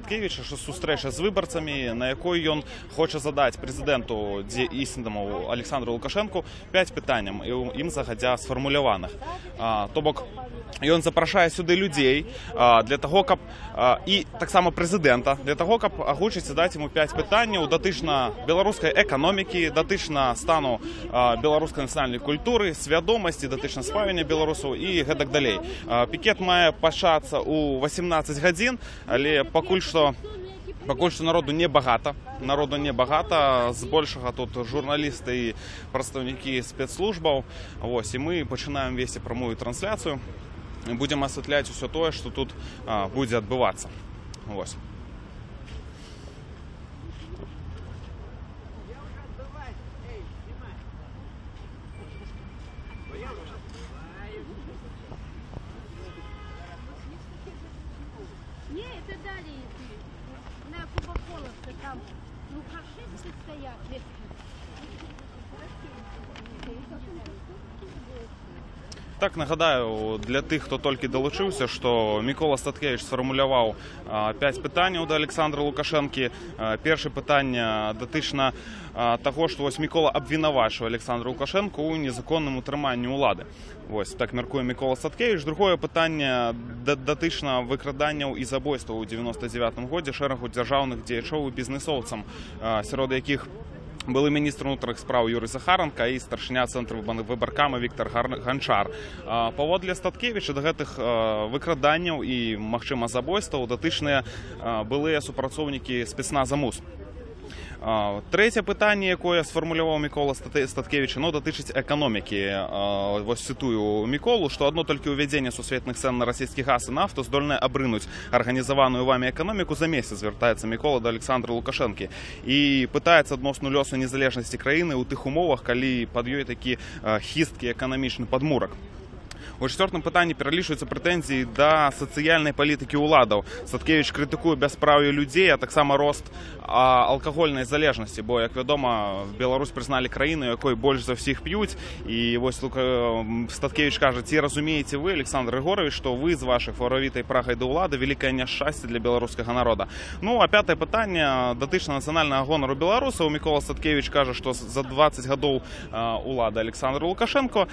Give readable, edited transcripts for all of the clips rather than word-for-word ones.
Статкевича, що зустріча з виборцями, на якій він хоче задати президенту істинному Олександру Лукашенку 5 питань, їм загадя сформульованих. Тобто, він запрошує сюди людей для того, щоб, і так само президента, для того, щоб озвучити, дати йому 5 питань дотично білоруської економіки, дотично стану білоруської національної культури, свідомості, дотично спавлення білорусів і так далі. Пікет має початися у 18 годин, але поки що народу не багато, збільшого тут журналісти і представники спецслужб. Ось, і ми починаємо вести пряму трансляцію. Будемо освітляти все те, що тут буде відбуватися. Ось. Не, это далее на Кубополовце там, ну, фашисты стоят. Так, нагадаю, для тих, хто тільки долучився, що Микола Статкевич сформулював 5 питань до Олександра Лукашенки. Перше питання дотично того, що ось Микола обвинувачує Олександра Лукашенка у незаконному триманні влади. Ось так міркує Микола Статкевич. Друге питання дотично викрадання і забойства у 99-му році шерегу державних діячів і бізнесовців, серед яких були міністр внутрішніх справ Юрій Захаренко і старшиня Центру виборками Віктор Ганчар. Паводле Статкевича до гэтых викраданняў і, магчыма, забойстваў датычныя былыя супрацоўнікі спецназа МУС. Третє питання, яке сформулював Микола Статкевич, дотичить економіки. Ось цитую Миколу, що одно тільки уведення сусветних цен на російський газ і нафту здольне обринуть організовану вами економіку за місяць, звертається Микола до Олександра Лукашенки. І питається відносно льосу незалежності країни у тих умовах, коли під ёй такі хисткі економічний подмурок. У четвертому питанні пералічуються претензії до соціальної політики уладів. Статкевич критикує безправ'я людей, а так само рост алкогольної залежності, бо, як відомо, Білорусь признали країною, якою більш за всіх п'ють. І ось Статкевич каже, ці розумієте ви, Олександр Григорович, що ви з вашою воровитою прагою до влади велике нещастя для білоруського народу. Ну, а п'яте питання дотично національного гонору білорусів. Микола Статкевич каже, що за 20 років влади Олександра Лукашенко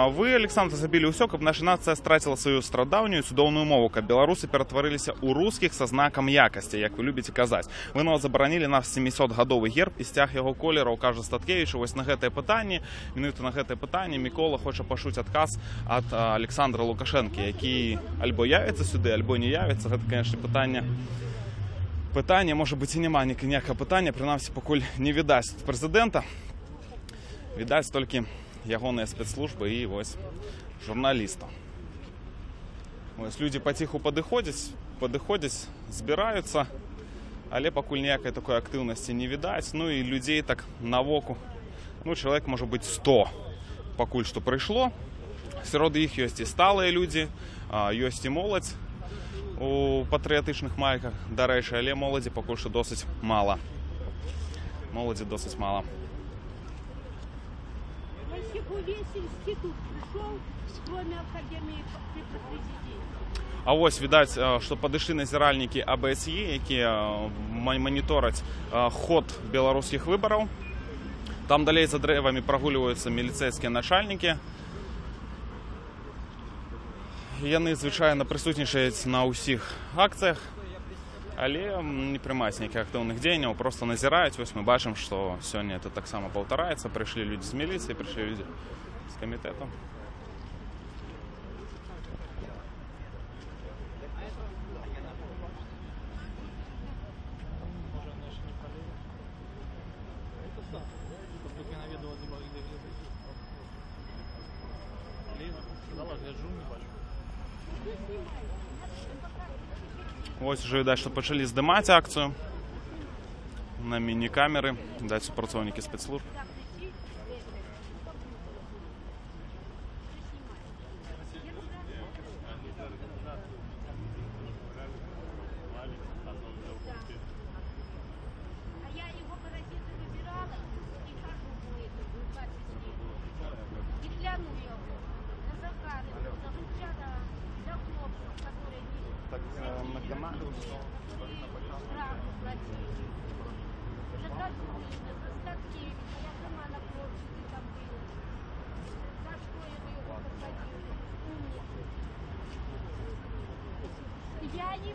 ви, Олександр, забили усё, каб наша нація стратила свою страдавнюю цудоўную мову, каб беларусы ператварыліся ў рускіх са знакам якасці, як вы любіце казаць. Вы нават забаранілі нас 700-гадовы герб і сцяг яго колераў, кажа Статкевич. Вось на гэтае пытанне, менавіта на гэтае пытанне Микола хоча пачуць адказ ад Александра Лукашэнкі, які альбо явіцца сюды, альбо не явіцца. Гэта, конечно, пытанне, можа быць, і няма ніякага пытання, прынамсі, пакуль не відаць прэзідэнта. Відаць толькі ягоныя спецслужбы і вось журналіста. Ось людзі паціху падыходзяць, збіраюцца, але пакуль ніякай такой актыўнасці не відаць. Ну і людзей так навоку, ну, чалавек, можа быць, 100 пакуль што прыйшло. Сярод іх ёсць і сталыя людзі, ёсць і моладзь у патрыятычных майках, дарэчы, але моладзі пакуль што досыць мала. Весь институт пришел, кроме академии при президенте. А ось відаць, што падышлі назіральнікі АБСЕ, якія манітораць ход беларускіх выбараў. Там далей за дрэвамі прагульваюцца міліцэйскія начальнікі. Яны звычайна прысутнічаюць на ўсіх акцыях, але не прымаюць нейкіх актыўных дзеянняў, проста назіраюць. Вось мы бачым, што сёння это таксама паўтараецца. Прыйшлі людзі з міліцыі, прыйшлі людзі з камітэту. Ось уже відаць, што пачалі здымаць акцыю на міні-камеры, відаць, супрацоўнікі спецслужб.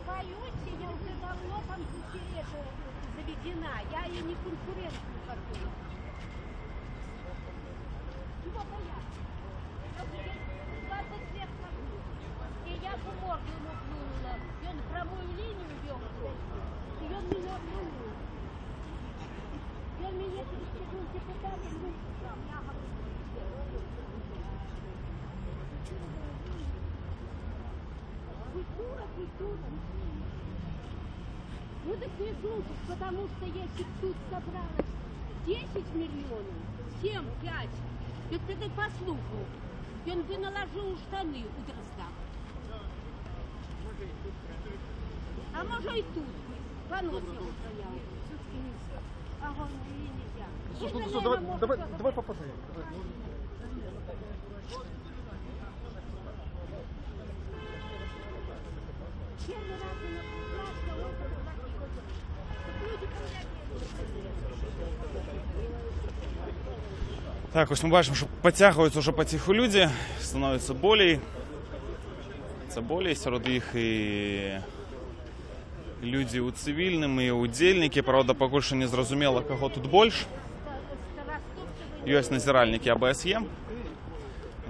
боюсь, я уже давно там заведена. Я и не конкурентную какую. Чего бояться? 20 лет хожу. И я бы морду ему плюнула. И он прямую линию вел. И он меня плюнул. И он меня перестегнул депутатом. Я говорю, культура, культура. Ну так не слушать, потому что если тут собралось 10 миллионов, 7, 5, так ты послухал. И он бы наложил штаны у дрозда. А может и тут бы. Понос его стоял. Ага, и нельзя. Давай попозже. Первый раз она приглашала, люди Так, ось ми бачимо, що підтягуються вже потиху люди, становиться болей. Це болей, серед їх і люди у цивільним, і удільники. Правда, поки що не зрозуміло, кого тут більше. Є назиральники АБСЄ.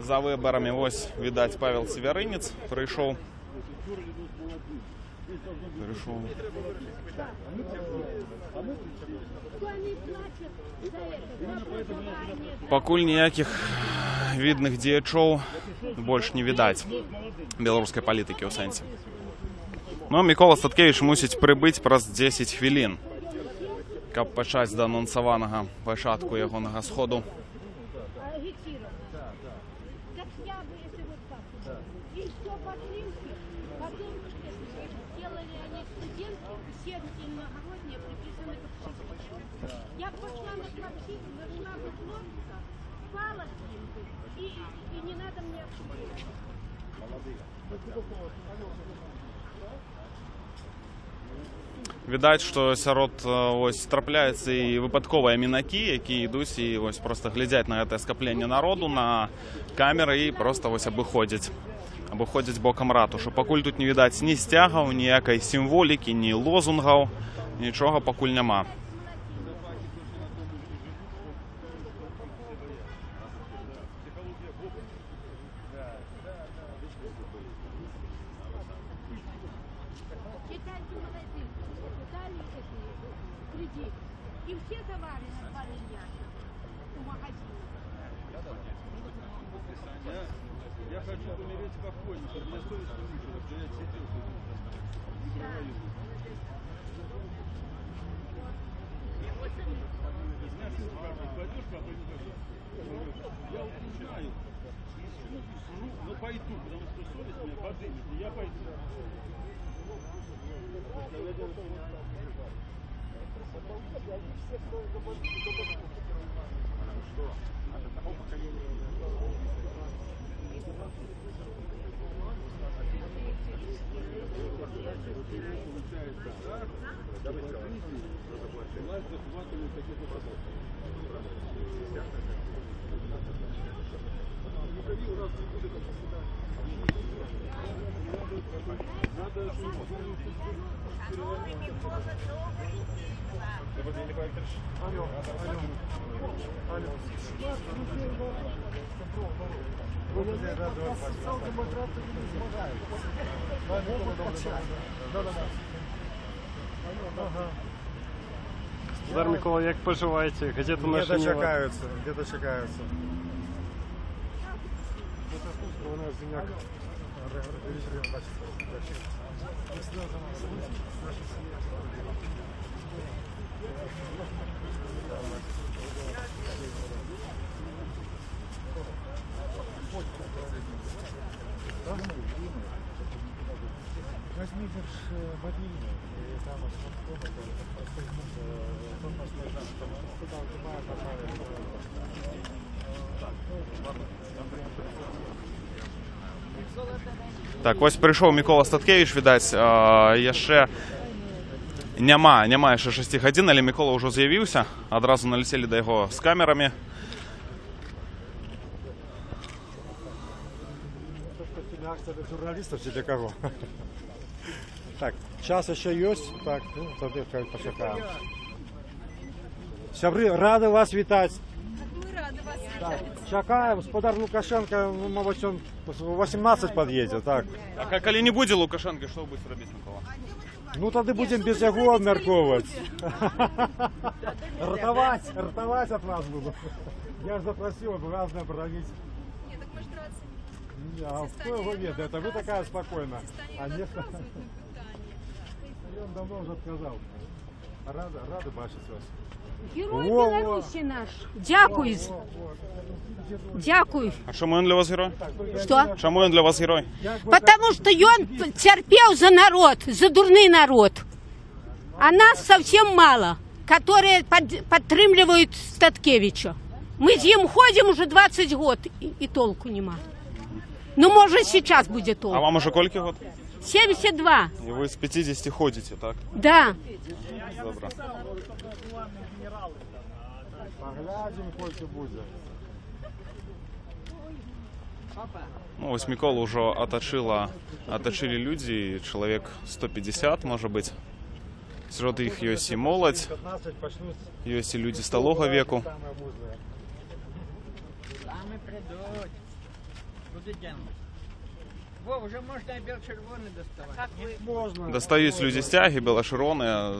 За виборами ось, видать, Павел Северинець прийшов. Пакуль ніяких відних діячів більше не видать білоруської політики у сенсі. Ну, Микола Статкевич мусить прибити праз 10 хвилин, каб почати до анонсованого початку ягоного сходу. Так я бы, если вот так. И все по клинке, потом сделали они студентки, все иногородние приписаны к психике. Я пошла на квартиру, нашла бы хлопца, спала с ним, и не надо мне обсуждать. Відать, що сярод ось трапляються і випадкові мінаки, які йдуть і ось просто глядять на це скоплення народу, на камери і просто ось обиходять боком ратушу. Покуль тут не видать ні стягів, ніякої символіки, ні лозунгів, нічого покуль нема. Кредит. И все товары назвали няшек у магазина. Я хочу умереть спокойно, чтобы меня совесть не мучила, что я сидел тут. Я вот начинаю, ну пойду, потому что совесть меня подымет, и я пойду. Дар Микола, як поживаєте? Газета наша Где-то чекаются, где-то чекаются. У нас земляк режим возьмите мобильный, и там Так, ось прийшов Микола Статкевич, відать, яшчэ няма яшчэ 6 гадзін, але Микола ўжо з'явіўся, адразу налецелі да яго з камерамі. Акция для журналистов или для кого? Так, час еще есть. Так, ну, тогда почекаем. Сябры, рады вас вітать. Мы рады вас Так, чекаем. Господар Лукашенко, ну, мабуть, он 18 подъедет. Так. А коли не буде Лукашенко, що ви будете робити, Микола? Ну, тогда будем без его обмерковывать. Ртовать от нас буду. Я же запросил разное бронить. Нет, так может драться. А кто его ведает? Это вы такая спокойная. А нет. Он давно уже отказал. Рады бачить вас. Герой Во, во. Беларуси наш. Дякую. Дякую. А чому він для вас герой? Что? Чому він для вас герой? Потому что он терпел за народ, за дурный народ. А нас совсем мало, которые подтримливают Статкевича. Мы с ним ходим уже 20 год, и толку нема. Ну, может, сейчас будет А толку. вам уже кольки год? 72, І ви з 50 ходите, так? да. Добре. Поглядим, сколько будет. Ну, ось Миколу вже оточили люди, чоловік 150, може бути. Серед їх є і молодь, 15 почнут. є і люди сталого віку. Самое мудрое. Саме придуть. Буде день. Во, вже можна і біл-червоний доставати. Можно. Достають люди стяги, білоширони,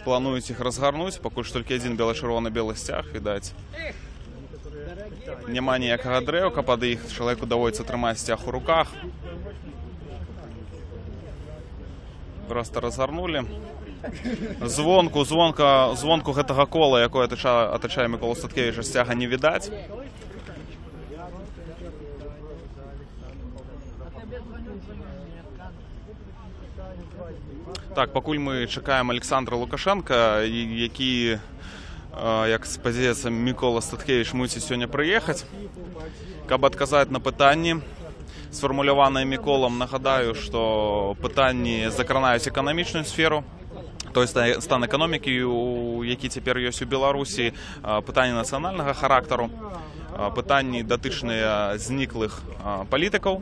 планують їх розгорнути, поки що тільки один білошироний білий стяг, видать. Нема ніякого древка під їх, чоловіку доводиться тримати стяг у руках. Просто розгорнули. Звонку гэтага кола, якое оточає Миколу Статкевича, стяга не видать. Так, пакуль ми чекаємо Олександра Лукашенка, який, як сподівається, Микола Статкевич мусить сьогодні приїхати, каб адказати на питанні, сформуляване Миколом. Нагадаю, що питання закранають економічну сферу, тобто стан економіки, який тепер є у Білорусі, питання національного характеру, питання дотичні зниклих політиків,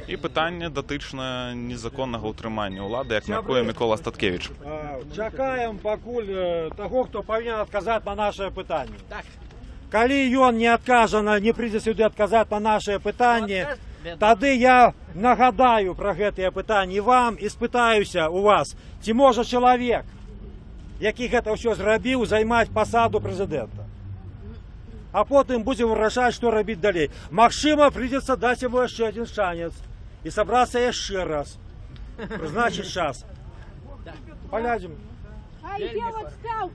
і питання дотичне незаконного утримання влади, як міркує Микола Статкевич. Чекаем покуль того, хто повинен отказать на наше питання. Так. Коли ён не откаже, не прийде сюди отказать на наше питання, тоді я нагадаю про гэта питання і вам, і спитаюся у вас, ці може чоловік, який гэта все зробив, займати посаду президента. А потім будемо вирішати, що робити далі. Максима прийдеться дати йому ще один шанс. І зібратися ще раз. Призначить час. Поглядим. А йде в відставку.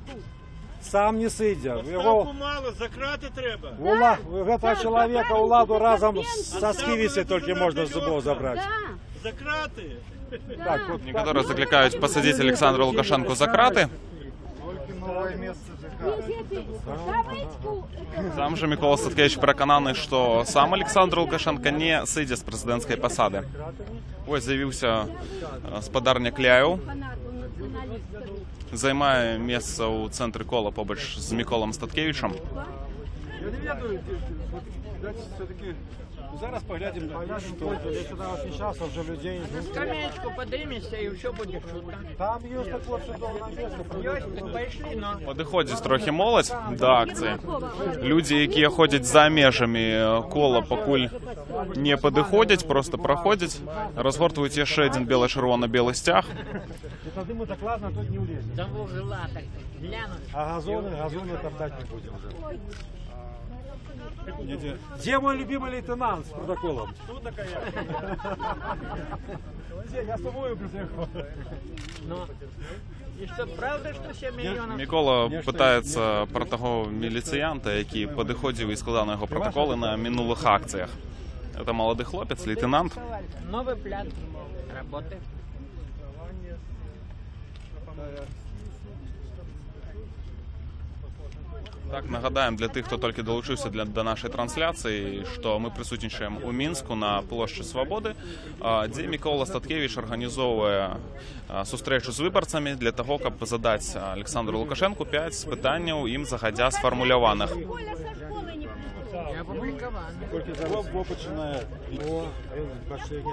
Сам не сидя. Ставку Його мало, закрати треба. этого человека владу разом со скивицы только можно с зубов забрать. Да, Закрати. Так, вот Некоторые закликають посадити Олександра Лукашенко за крати. Давидьку. Сам же Микола Статкевич переконаний, що сам Олександр Лукашенко не сидя з президентської посади. Ось з'явився спадарня Кляєв, займає місце у центрі кола побач з Миколом Статкевичем. Я не ведаю, все-таки зараз поглядим, что сейчас уже людей. Скамеечку поднимешься і все буде чутно. Там есть такое чудовное место. Йось, так пішли, но... Подходить трохи молодь до акції. Люди, які ходять за межами кола, покуль не підходять, просто проходять, розгортують ще один біло-червоно-білий стяг. И тогда мы так ладно, тут не улезем. До вугла так глянуть. А газоны топтать не будем уже. Где мой любимый лейтенант с протоколом? Тут такая. Я с тобой приехал. Ну, і що, правда, що 7 мільйонів? Микола питається про того міліціянта, який підходив і складав на його протоколи на минулих акціях. Це молодий хлопець, лейтенант. Новий план роботи. Так, нагадаємо для тих, хто тільки долучився до нашої трансляції, що ми присутнічаємо у Мінську на площі Свободи, де Микола Статкевич організовує зустрічу з виборцями для того, щоб задати Олександру Лукашенку 5 питань їм загадя сформульованих. Коля со школы не пришел. Я публікував. зареєстрований. Во починає.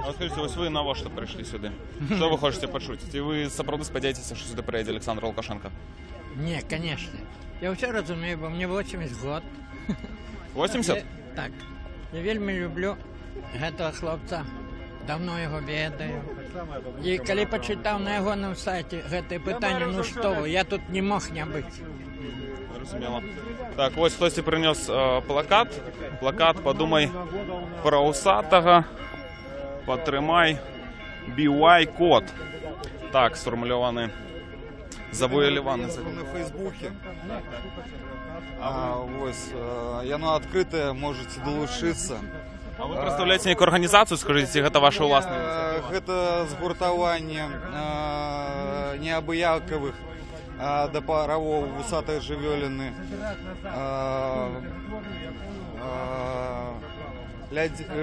А от скажіть, ось ви на що прийшли сюди? Що ви хочете почути? І ви справді сподіваєтеся, що сюди приїде Олександр Лукашенко? Ні, звісно. Я все розумію, бо мені 80 років. 80? Так. Я вельми люблю гэтага хлопца. Давно його ведаю. І коли почитав на його сайті гэте питання, ну що ви, я тут не мог не бути. Зрозуміло. Так, ось хтось приніс плакат. Плакат «Подумай про усатого, потримай BY-код». Так, сформульований, завуалірований. На Фейсбуке. Ось, яно відкрите, можете долучитися. А ви представляєте яку організацію, скажіть, ці це ваша власна? Гэта згуртаванне неабыякавых да паравоў вусатай жывёліны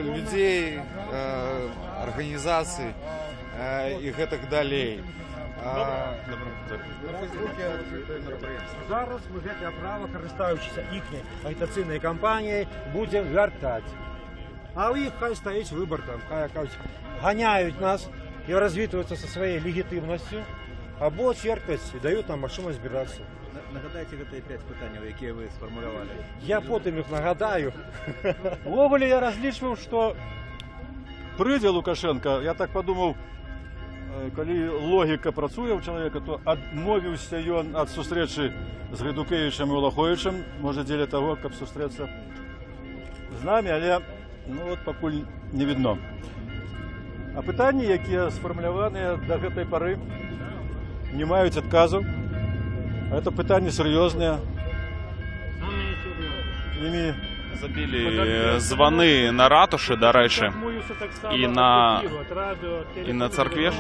людзей, арганізацый і гэтак далей. Зараз ми гэта право, користуючися їхньою агітаційною кампанією, будемо вертати. А у їх хай стоїть вибір, там, хай кажуть, ганяють нас і розвітуються зі своєю легітимністю, або черпять і дають нам машину збиратися. Нагадайте ті 5 питань, які ви сформулювали. Я потім їх нагадаю. Воволі я розлічував, що прийде Лукашенко, я так подумав, коли логіка працює у чоловіка, то відмовився він від зустрічі з Гайдукевичем і Улаховичем, може, для того, щоб зустрітися з нами, але ну, от поки не видно. А питання, які сформульовані до цієї пори, не мають відказу. Це питання серйозне. Ими Забили звони на ратуші, до речі, і на церкві,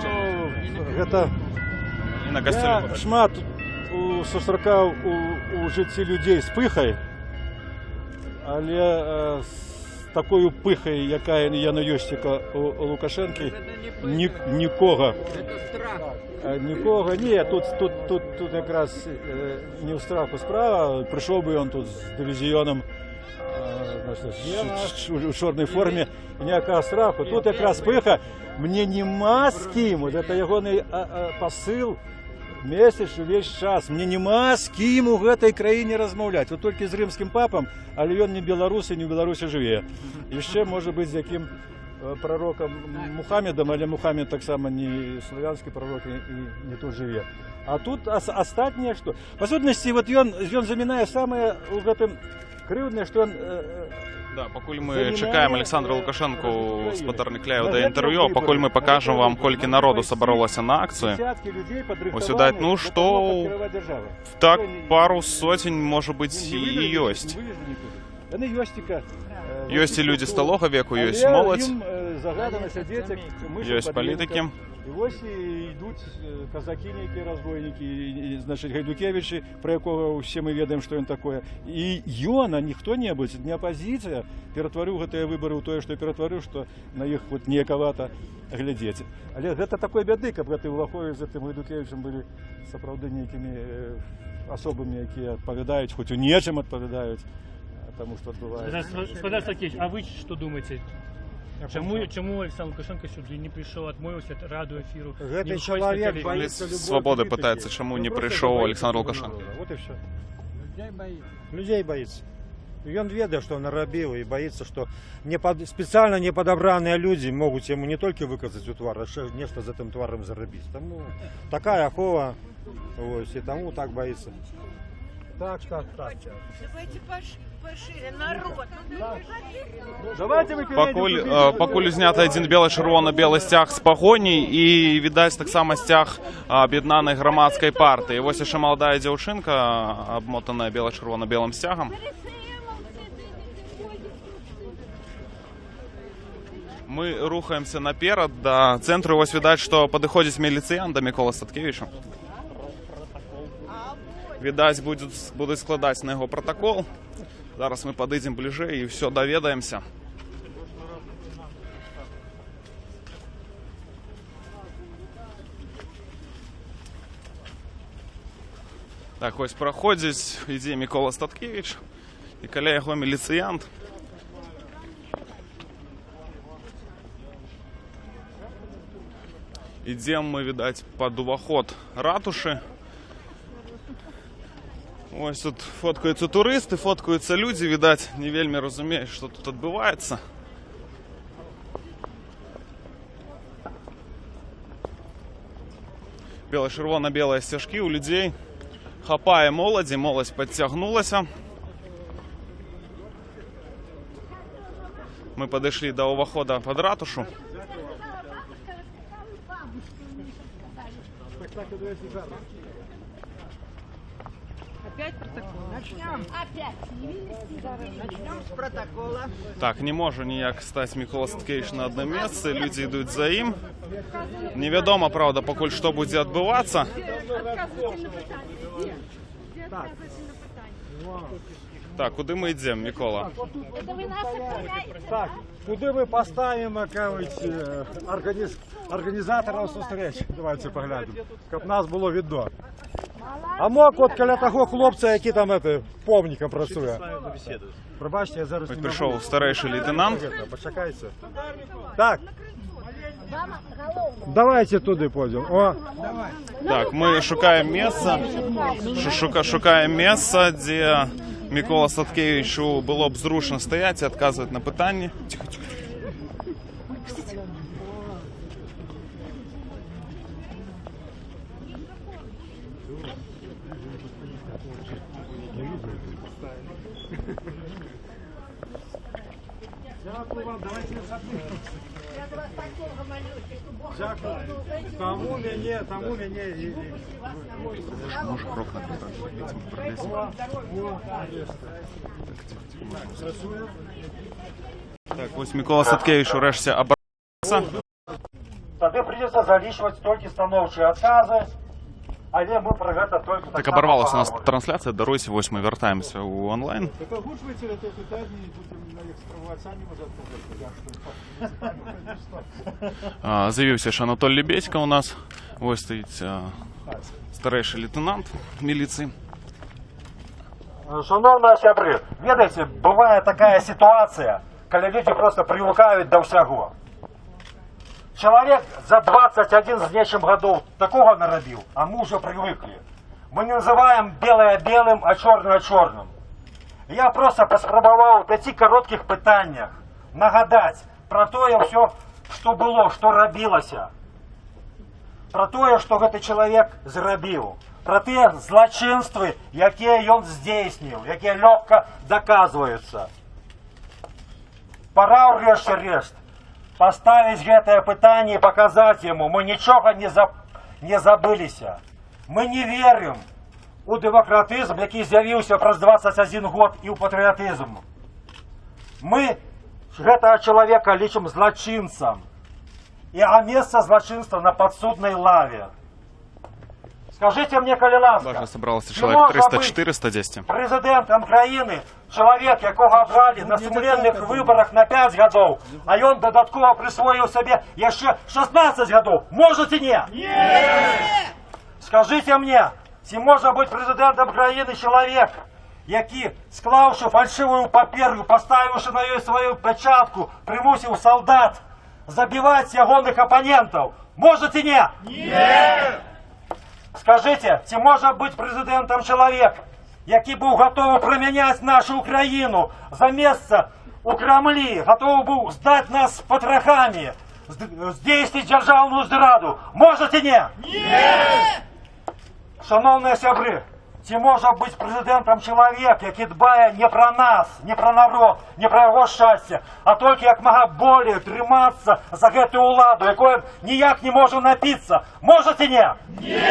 Это і на я костюлі. шмат сустракав у житті людей з пихою, але з такою пихою, яка є на Йостика у Лукашенки, нікого. Нікого. Ні, тут якраз не в страху справа. Прийшов би він тут з дивізіоном у чорній формі, ніякого страху. Тут якраз пиха. Мені нема з ким. От це його посил місяць, весь час. Мені нема з ким у цій країні розмовляти. От тільки з римським папом, але він не білорус і не в Білорусі живе. І ще може бути з яким пророком Мухаммедом, але Мухаммед так само не славянський пророк і не тут живе. А тут остатнє, що... По сутності, вот він замінає саме у гэтым кривдне, що він... Да, покуль ми чекаємо Олександра Лукашенко з Патерникляєва до інтерв'ю, а покуль ми покажемо вам, скільки народу собралося на акцію. Ось сюди, ну, що так пару сотень, може бути, і єсть. Вони Йостика. Есть и люди сталого веку, есть молодь, есть політики. І ось йдуть казаки, які розбойники, значить, Гайдукевичі, про якого всі ми ведаємо, що він таке. І йона ніхто не буде, не опозиція, перетворив ці вибори у те, що перетворив, що на їх от ніяковато глядіти. Але це такої біди, коли ти Улахович з цим Гайдукевичем були справді ніякими особами, які відповідають, хоч у нічим відповідають. Тому що відбувається. Господар Сакевич, а ви що думаєте? Чому Олександр Лукашенко сюди не прийшов, відмовився від раду ефіру? Гэтый человек боится любой Свободи критики. питається, чому не Он просто прийшов боится Олександр друг Лукашенко. друга. Вот и все. Людей боїться. Людей боится. И он ведает, что он наробил, и боится, что специально неподобранные люди могут ему не только выказать у твара, а ще нечто за этим тваром заробить. Тому такая ахова, ось, и тому так боится. Так. Давайте пошире, народ. Давайте ви Покуль знятий один біло-червоно-білий стяг з погоні і, віддасть, так само стяг об'єднаної громадської партії. Ось ще молода дівчинка, обмотана біло-червоно-білим стягом. Ми рухаємося наперед до центру. Ось видать, що підходить міліціянт до Миколи Статкевича. Відать, будуть складати на його протокол. Зараз ми підійдемо ближче і все довідаємося. Так, ось проходить, іде Микола Статкевич, і коли його міліціянт. Ідзем мы, відаць, пад уваход ратушы. Ось тут фоткаюцца турысты, фоткаюцца людзі, відаць, не вельмі разумеюць, што тут адбываецца. Бело-чырвона-белыя сцяжкі ў людзей. Хапае моладзі, моладзь падцягнулася. Мы падышлі да ўвахода пад ратушу. Опять протокол. Начнем. Опять. Начнем с протокола. Так, не можа ніяк стаць Мікола Статкевіч на адным месцы, людзі ідуць за ім. Невядома, правда, пакуль што будзе адбывацца. Так, куды мы ідзем, Мікола? Так, куды мы поставим, организаторов сустрэч? Давайте поглядим, каб нас было видно. А мог от каля таго хлопца, які там помнікам працуе. Пробачте, я зараз не могу. Пришел старейший лейтенант. Почекайте. Так. Давайте туди пойдем. О. Так, мы шукаем место. Шукаем место, где Микола Статкевичу было б зручно стоять и отказывать на пытанні. Тихо, тихо. Дякую вам, давайте дякую. Тому мене і... Може крок Так, ось Микола Статкевич урешті оборонився. Тоді придется залічувати тільки становчі відкази, але ми про це тільки... Так оборвалась у нас трансляція, даруйся, ось ми вертаємося у онлайн. Так а гуч витягли те питання і будемо експровувати самі, може, З'явився ще Анатолій Лебедько у нас. Ось стоїть старший лейтенант міліції. Шановні сябри, ведаєте, буває така ситуація, коли люди просто привикають до всього. Человек за 21 с нечем годов такого наробил, а мы уже привыкли. Мы не называем белое белым, а черное черным. Я просто поспробовал в 5 коротких питаннях нагадать про то все, что было, что робилося. Про то, что этот человек зробил. Про те злочинства, які он здійснив, які легко доказываются. Пора врешті-решт поставить это питание и показать ему, мы ничего не забылися. Мы не верим у демократизм, який з'явився през 21 год, и у патриотизм. Мы этого человека лічим злочинцем. А место злочинства на подсудной лаве. Скажите мне, коли ласка, Даже собрался человек 300-400 здесь. Президентом країни чоловік, якого обрали на сумленних виборах на 5 годів, а він додатково присвоїв собі ще 16 годів. Можете ні? Ні! Скажіть мені, чи може бути президентом країни чоловік, який, склавши фальшиву паперу, поставивши на її свою печатку, примусив солдат забивати ягоних опонентів? Можете ні? Ні! Скажите, чи може бути президентом чоловік, який був готовий проміняти нашу Україну за місце у Кремлі, готовий був здати нас з потрохами, здійснити державну зраду? Можете ні? Ні! Шановні сябри, чи може бути президентом чоловік, який дбає не про нас, не про народ, не про його щастя, а тільки як мога более триматися за цю владу, якою ніяк не може напитися? Можете ні? Ні!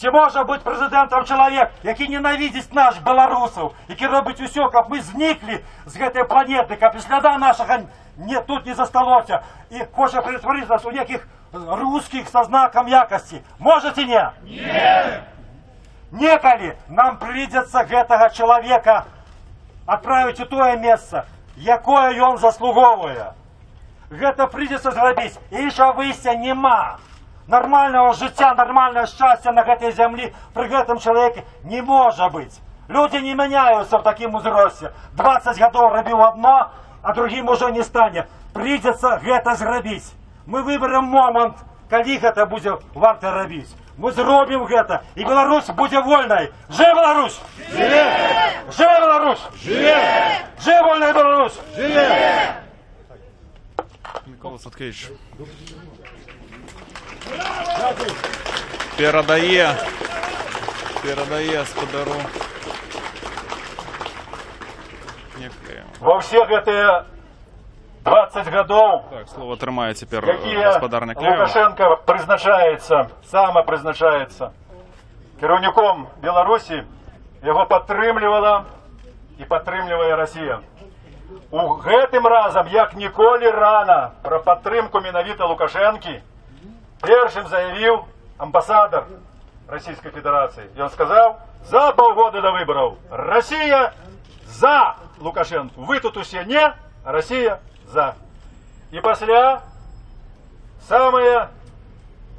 Чи може бути президентом чоловік, який ненавидить наш білорусів, який робить усе, щоб ми зникли з цієї планети, щоб сліда нашого тут не засталося, і хоче перетворитися у неких русских со знаком якості? Можете ні? Ні! Неколи нам придется этого человека отправить у то место, якое он заслуговує. Это придется зробить, і ще вийся нема. Нормального життя, нормального щастя на этой земле при этом человеке не может быть. Люди не меняются в таком возрасте. 20 годов робил одно, а другим уже не станет. Придется это зробить. Мы выберем момент, калі гэта будзе варта рабіць. Мы зробім гэта, і Беларусь будзе вольнай. Жыве Беларусь! Жыве Беларусь! Жыве вольная Беларусь! Микола Статкевич передає Сподару некое. Во всех гэтыя 20 гадоў, Так, слово трымае цяпер якія гаспадар Някляева. Лукашенко прызначаецца, самапрызначаецца кіраўніком Беларусі, яго падтрымлівала і падтрымлівае Расія. У гэтым разам, як ніколі рана, пра падтрымку менавіта Лукашэнкі першым заявіў амбасадар Расійскай Федэрацыі. Ён сказаў, за паўгода да выбараў Расія за Лукашэнку. Вы тут усе не, а Расія за. І пасля самыя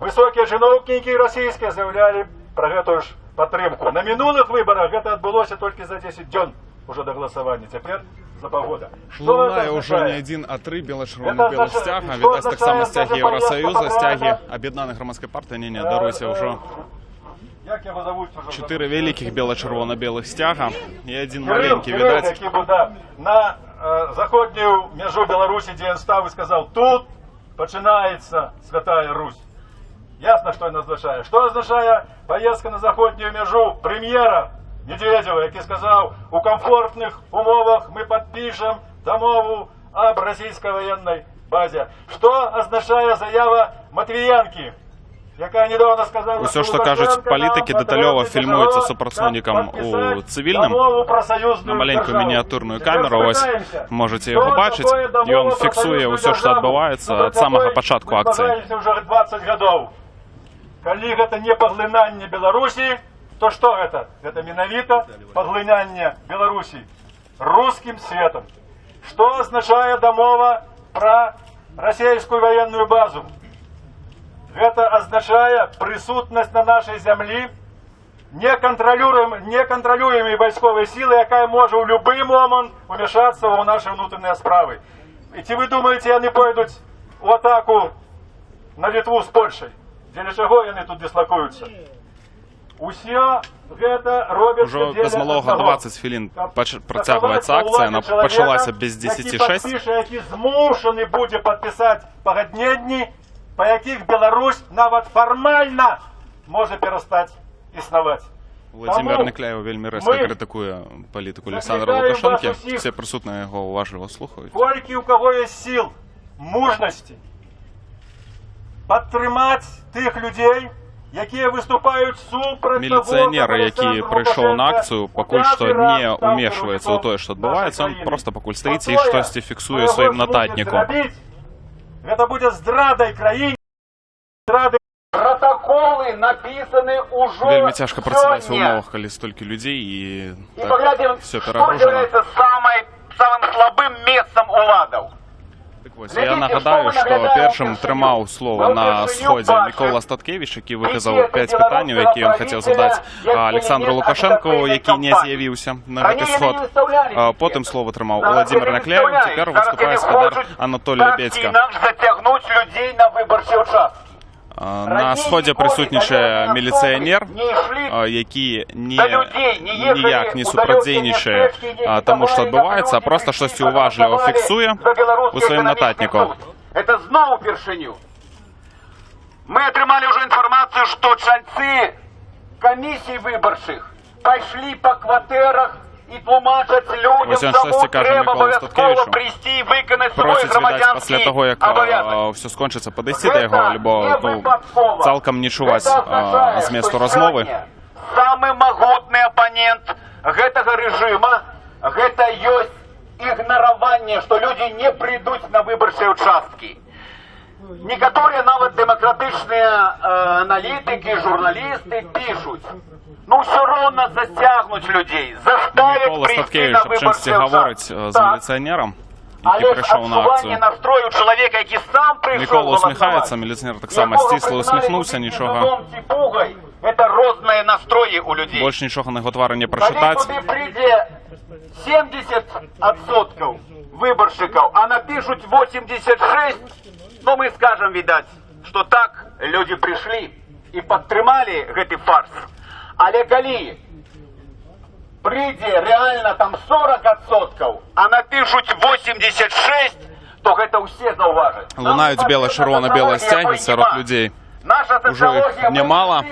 высокія чыноўнікі расійскія заяўлялі пра гэтую ж падтрымку. На минулых выбарах гэта адбылося толькі за 10 дзён уже до галасавання. Цяпер за паўгода. Лунае ўжо не адзін, а 3 бело-чырвоны-белых сцяга. Відаць, таксама сцягі Еўрасаюза, сцягі Аб'яднанай грамадскай партыі. Не, даруйся, ўжо 4 вялікіх бело-чырвона-белых сцяга і адзін маленькі, відаць. На заходнюю мяжу Беларусі, дзе ён стаў і сказаў, тут пачынаецца Святая Русь. Ясно, што ён азначае. Што азначае паездка на заходнюю мяжу прэм'ера Медведева, які сказаў, у комфортных умовах мы подпишем дамову об расійскай военной базе. Што азначае заява Матвіенкі, якая недавно сказала, Усё, што кажуць палітыкі, дэталёва фільмуецца супрацоўнікам у цывільным. На маленькую мініатурную камеру, ось можете яго бачыць. Ён фіксуе ўсё, што адбываецца ад самага пачатку акцыі. Уже 20 гадоў. Калі гэта не паглынанне Беларусі, то што гэта? Гэта менавіта паглынанне Беларусі рускім светам. Што азначае дамова пра расійскую военную базу? Гэта азначае прысутнасць на нашай зямлі некантралюемай вайсковай сілы, якая можа ў любы момант умешацца ў нашы внутреннія справы. І ці вы думаеце, яны пойдуць у атаку на Літву з Польшай? Дзеля чаго яны тут дыслакуюцца? Усё гэта робіцца Ужо без малога 20 хвілін працягваецца акцыя, яна пачалася без 10:06. Які змушаны будзе падпісаць пагадненні, па якіх Беларусь нават фармальна можа перастаць існаваць. Владимир Някляеў вельмі рэзка крытыкуе палітыку Александра Лукашэнкі. Все прысутныя яго уважліва слухаюць. Колькі ў каго ёсць сіл, мужнасці падтрымаць тых людзей, якія выступаюць супраць міліцыянер, які прыйшоў на акцыю, пакуль што не умешваецца ў тое, што адбываецца, он просто пакуль стаіць і штосьці фіксуе сваім нататніку. Гэта будзе здрадай краіне, здрады. Протоколы напісаны ўжо Вельмі цяжка працаваць у умовах, калі столькі людзей і так все што перагружана. з'яўляецца самым слабым месцам уладаў. Так вось, я нагадаю, што першым трымаў слова на сходзе Мікола Статкевич, які выказаў 5 пытанняў, які ён хацеў задаць Александру Лукашэнку, які не з'явіўся на гэты сход. Потым слова трымаў Владимир Някляеў, цяпер выступае спадар Анатолій Лебедзька. Зацягнуць людзей на выбарчыя ўчасткі. На сходзе прысутнічае міліцыянер, які ніяк не супрацьдзейнічае таму, што адбываецца, а проста штосьці уважліва фіксуе у сваім нататніку. Это зноў упершыню. Мы атрымалі ўжо інфармацыю, што чальцы камісій выбарчых пайшлі па кватэрах і тлумачаць людям, чаму трэба абавязкова прыйсці і выканаць свой Просіць, відаць, грамадзянскі пасля таго, як абавязак. ўсё скончыцца, падысці да яго, альбо цалкам не чуваць зместу размовы. Самы магутны апанент гэтага рэжыма, гэта ёсць ігнараванне, што людзі не прыйдуць на выбарчыя ўчасткі. Некаторыя нават дэмакратычныя аналітыкі, журналісты пішуць, ну ўсё роўна зацягнуць людзей, заставяць Мікола прыйсці Статкевич на аб чымсьці выбарчыя гаворыць ўчасткі. з міліцыянерам, які прыйшоў на акцыю. настрою чалавека, які сам прыйшоў Мікола усміхаецца, міліцыянер таксама сцісла усміхнуўся, нічога. Это розныя настроі ў людзей. Больш нічога на яго твары не прачытаць. Калі туды прыйдзе 70% выбаршчыкаў, а напішуць 86, ну мы скажам, відаць, што так людзі прыйшлі і падтрымалі гэты фарс. Але калі прыйдзе рэальна там 40%, а напішуць 86%, то гэта ўсе заўважаць. Лунаюць бело-чырвона-белыя сцягі сярод людзей. Ужо іх нямала.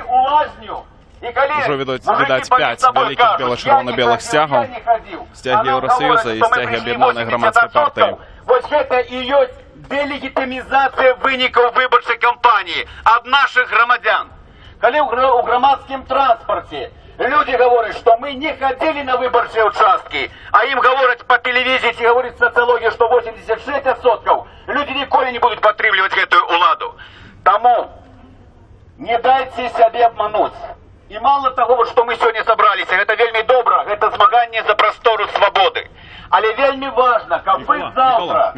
Ужо відаць 5 вялікіх бело-чырвона-белых сцягаў. Сцягі Еўрасаюза і сцягі аб'яднанай грамадскай партыі. Вось гэта і ёсць дэлегітымізацыя вынікаў выбарчай кампаніі ад нашых грамадзян. Калі ў грамадскім транспарце люди говорят, что мы не ходили на выборчие участки, а им говорят по телевизии, и говорит социология, что 86%, люди николи не будут падтрымліваць гэтую уладу. Тому не дайте себе обмануть. И мало того, что мы сегодня собрались, это вельми добро, это змаганне за простору свободы. Але вельми важно, каб вы завтра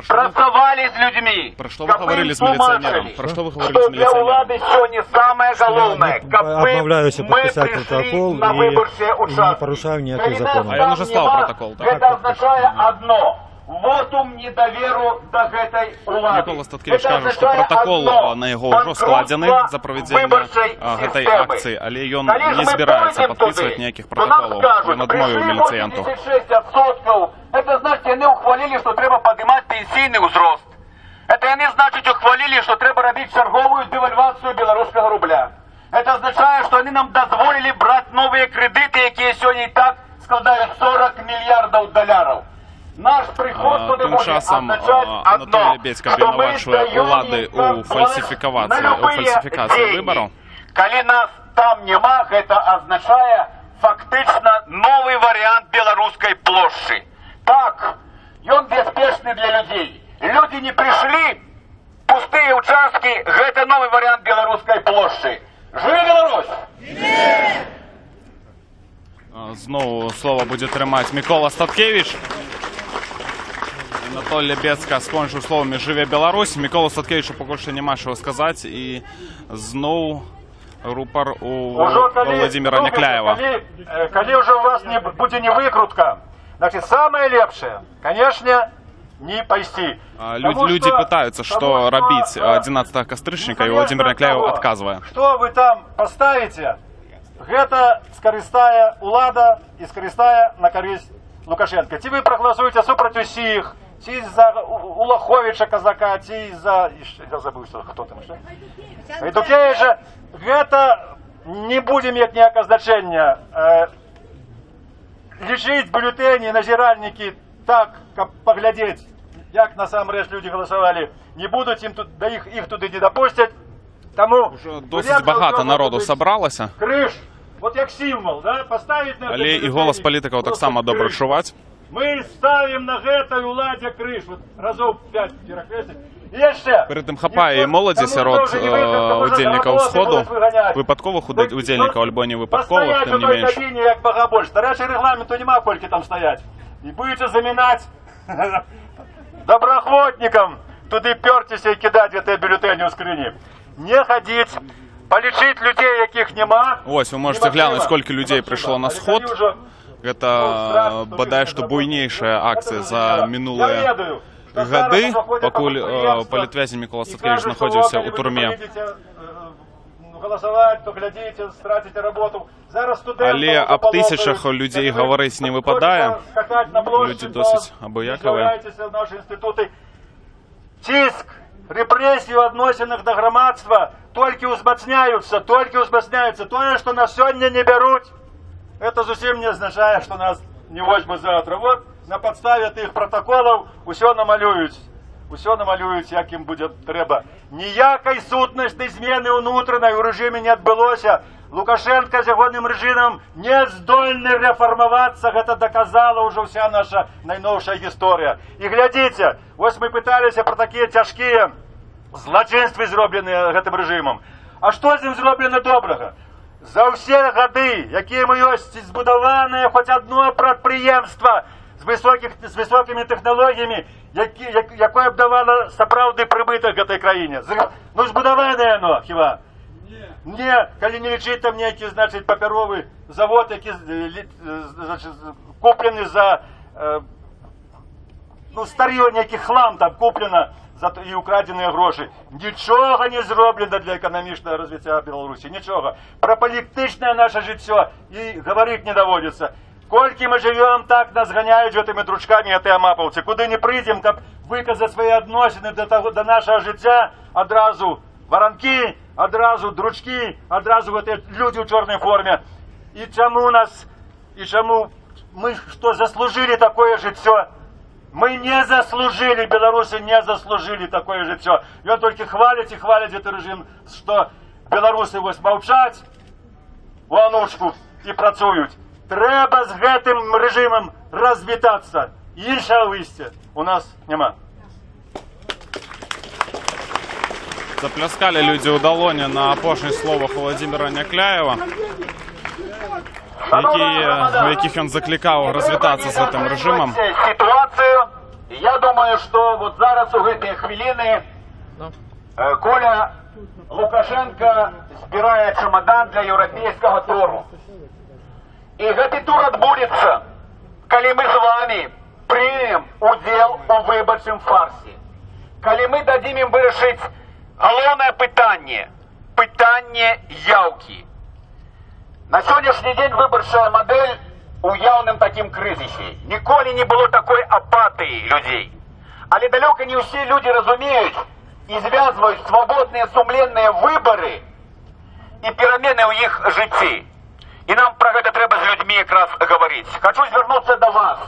працавали з людьми, Про што вы гаварылі з міліцыянерам? Про што вы гаварылі з что для міліцыянерам? улады сегодня самое главное, каб Отмовляюся мы подписать пришли протокол на выборчие и не участки. порушаю никаких Калі нас законов. А ён уже там склаў нема, протокол, так? Это означает одно. Вотум недоверу до гэтай улады. Мікола Статкевич кажа, што протакол на яго ўжо складзены за правядзенне гэтай акцыі, але ён не збіраецца падпісваць ніякіх протаколаў. Ён адмовіў міліцыянту. 86%, это значит, яны ухвалили, что треба поднимать пенсійны ўзрост. Это яны, значит, ухвалили, что треба робить чарговую девальвацию белорусского рубля. Это означает, что они нам дозволили брать новые кредиты, якія сегодня и так складают 40 миллиардов долларов. Наш приход туди Тим може часом означати Анатолій одно, Лебедька що ми обвинувачує здаємо влади їх у на фальсифікації деньги. виборів. Коли нас там нема, это означає фактично новий варіант Білоруської площі. Так, він безпечний для людей. Люди не прийшли, пустые участки, это новый вариант Белорусской площади. Живи Беларусь! Знову слово буде тримати Микола Статкевич. Анатолій Лебедька скончив словами «Живе Білорусь». Микола Статкевичу поки що нема що сказати. І знову рупор у Володимира Некляєва. Коли уже у вас не будет не выкрутка, значит, самое лепшее, конечно, не пойти. Люди питаються, що робити 11 кастрычника, і Володимир Некляєв відказує. Что вы там поставите, это скористая улада и скористая на користь Лукашенко. Ті ви проголосуєте супротив всіх, ті за Улаховича казака, ті за... Я забыл, хто там ще. Гайдукевича. Это не будем иметь никакого значения. Лежить бюллетени, назиральники так, как поглядеть, як насамрэч люди голосовали, не будут, им тут, да их туди не допустять. Тому уже досить багато народу собралося. Криш, вот як символ, да, поставить на... Але і голос політиків так само добре чувати. Мы ставим на гэтай уладе крыш, вот разов 5 перекрестить. І ще. Перед тим хапає і молоді серед удільників Сходу, випадкових удільників, або не випадкових, тим не менш. Постоять у як богобольш. Старячий регламенту нема кольки там стоять. І будете замінати доброохотникам туди пертися і кидати в бюллетені у скрині. Не ходіть, полічити людей, яких нема. Ось, ви можете глянути, скільки людей прийшло на Сход. Это, бодай, что буйнейшая акция за минулые годы, покуль політвязень Микола Статкевич знаходився у турмі. Але об тисячах людей говорить не випадає. Люди досить обиякові. Тиск, репрессии в відносинах до громадства тільки узмацняються. То, що нас сьогодні не беруть, это зовсім не означає, що нас не возьмуть завтра. Вот на підставі тих протоколів усе намалюють, як їм буде треба. Ніякої сутності зміни внутрішньої у режимі не відбулося. Лукашенко з його режимом не здольний реформуватися. Це доказала вже вся наша найновша історія. І глядите, ось ми питалися про такі тяжкі злочинства, зроблені цим режимом. А що з ним зроблено доброго? За всі годи, які ми ось збудоване хоч одне підприємство з високими технологіями, яке б давало справді прибуток этой країні. Ну, збудоване воно, хіба? Ні, коли не лічить там ніякий, значить, паперовий завод, який, значить, куплений за ну старье, некий хлам там куплено і украдені гроші. Нічого не зроблено для економічного розвитку Білорусі. Нічого. Про політичне наше життя і говорити не доводиться. Кольки ми живемо, так нас ганяють этими дручками, эти амаповці. Куди не прийдемо, так виказати свої відносини до нашого життя, одразу воронки, одразу дручки, одразу люди в чорній формі. І чому ми що заслужили таке життя? Мы не заслужили, белорусы не заслужили такое же все. И он только хвалит и хвалит этот режим, что белорусы ось мовчать у онучку і працюють. Треба з гэтым режимом розвітатися. Іншого вийстя у нас нема. Запляскали люди у долоні на апошніх словах Володимира Някляєва, в яких він закликав розвітатися з цим режимом. Ситуацію. Я думаю, що от зараз у гэты хвилини Коля Лукашенко збирає чемодан для європейського туру. І гэты тур відбудеться, коли ми з вами приймемо уділ у виборчому фарсі. Коли ми дадим їм вирішити головне питання – питання явки. На сьогоднішній день виборча модель у явним таким кризисі. Ніколи не було такої апатії людей. Але далеко не всі люди розуміють і зв'язують свободні, сумлінні вибори і переміни у їх житті. І нам про це треба з людьми якраз говорити. Хочу звернутися до вас,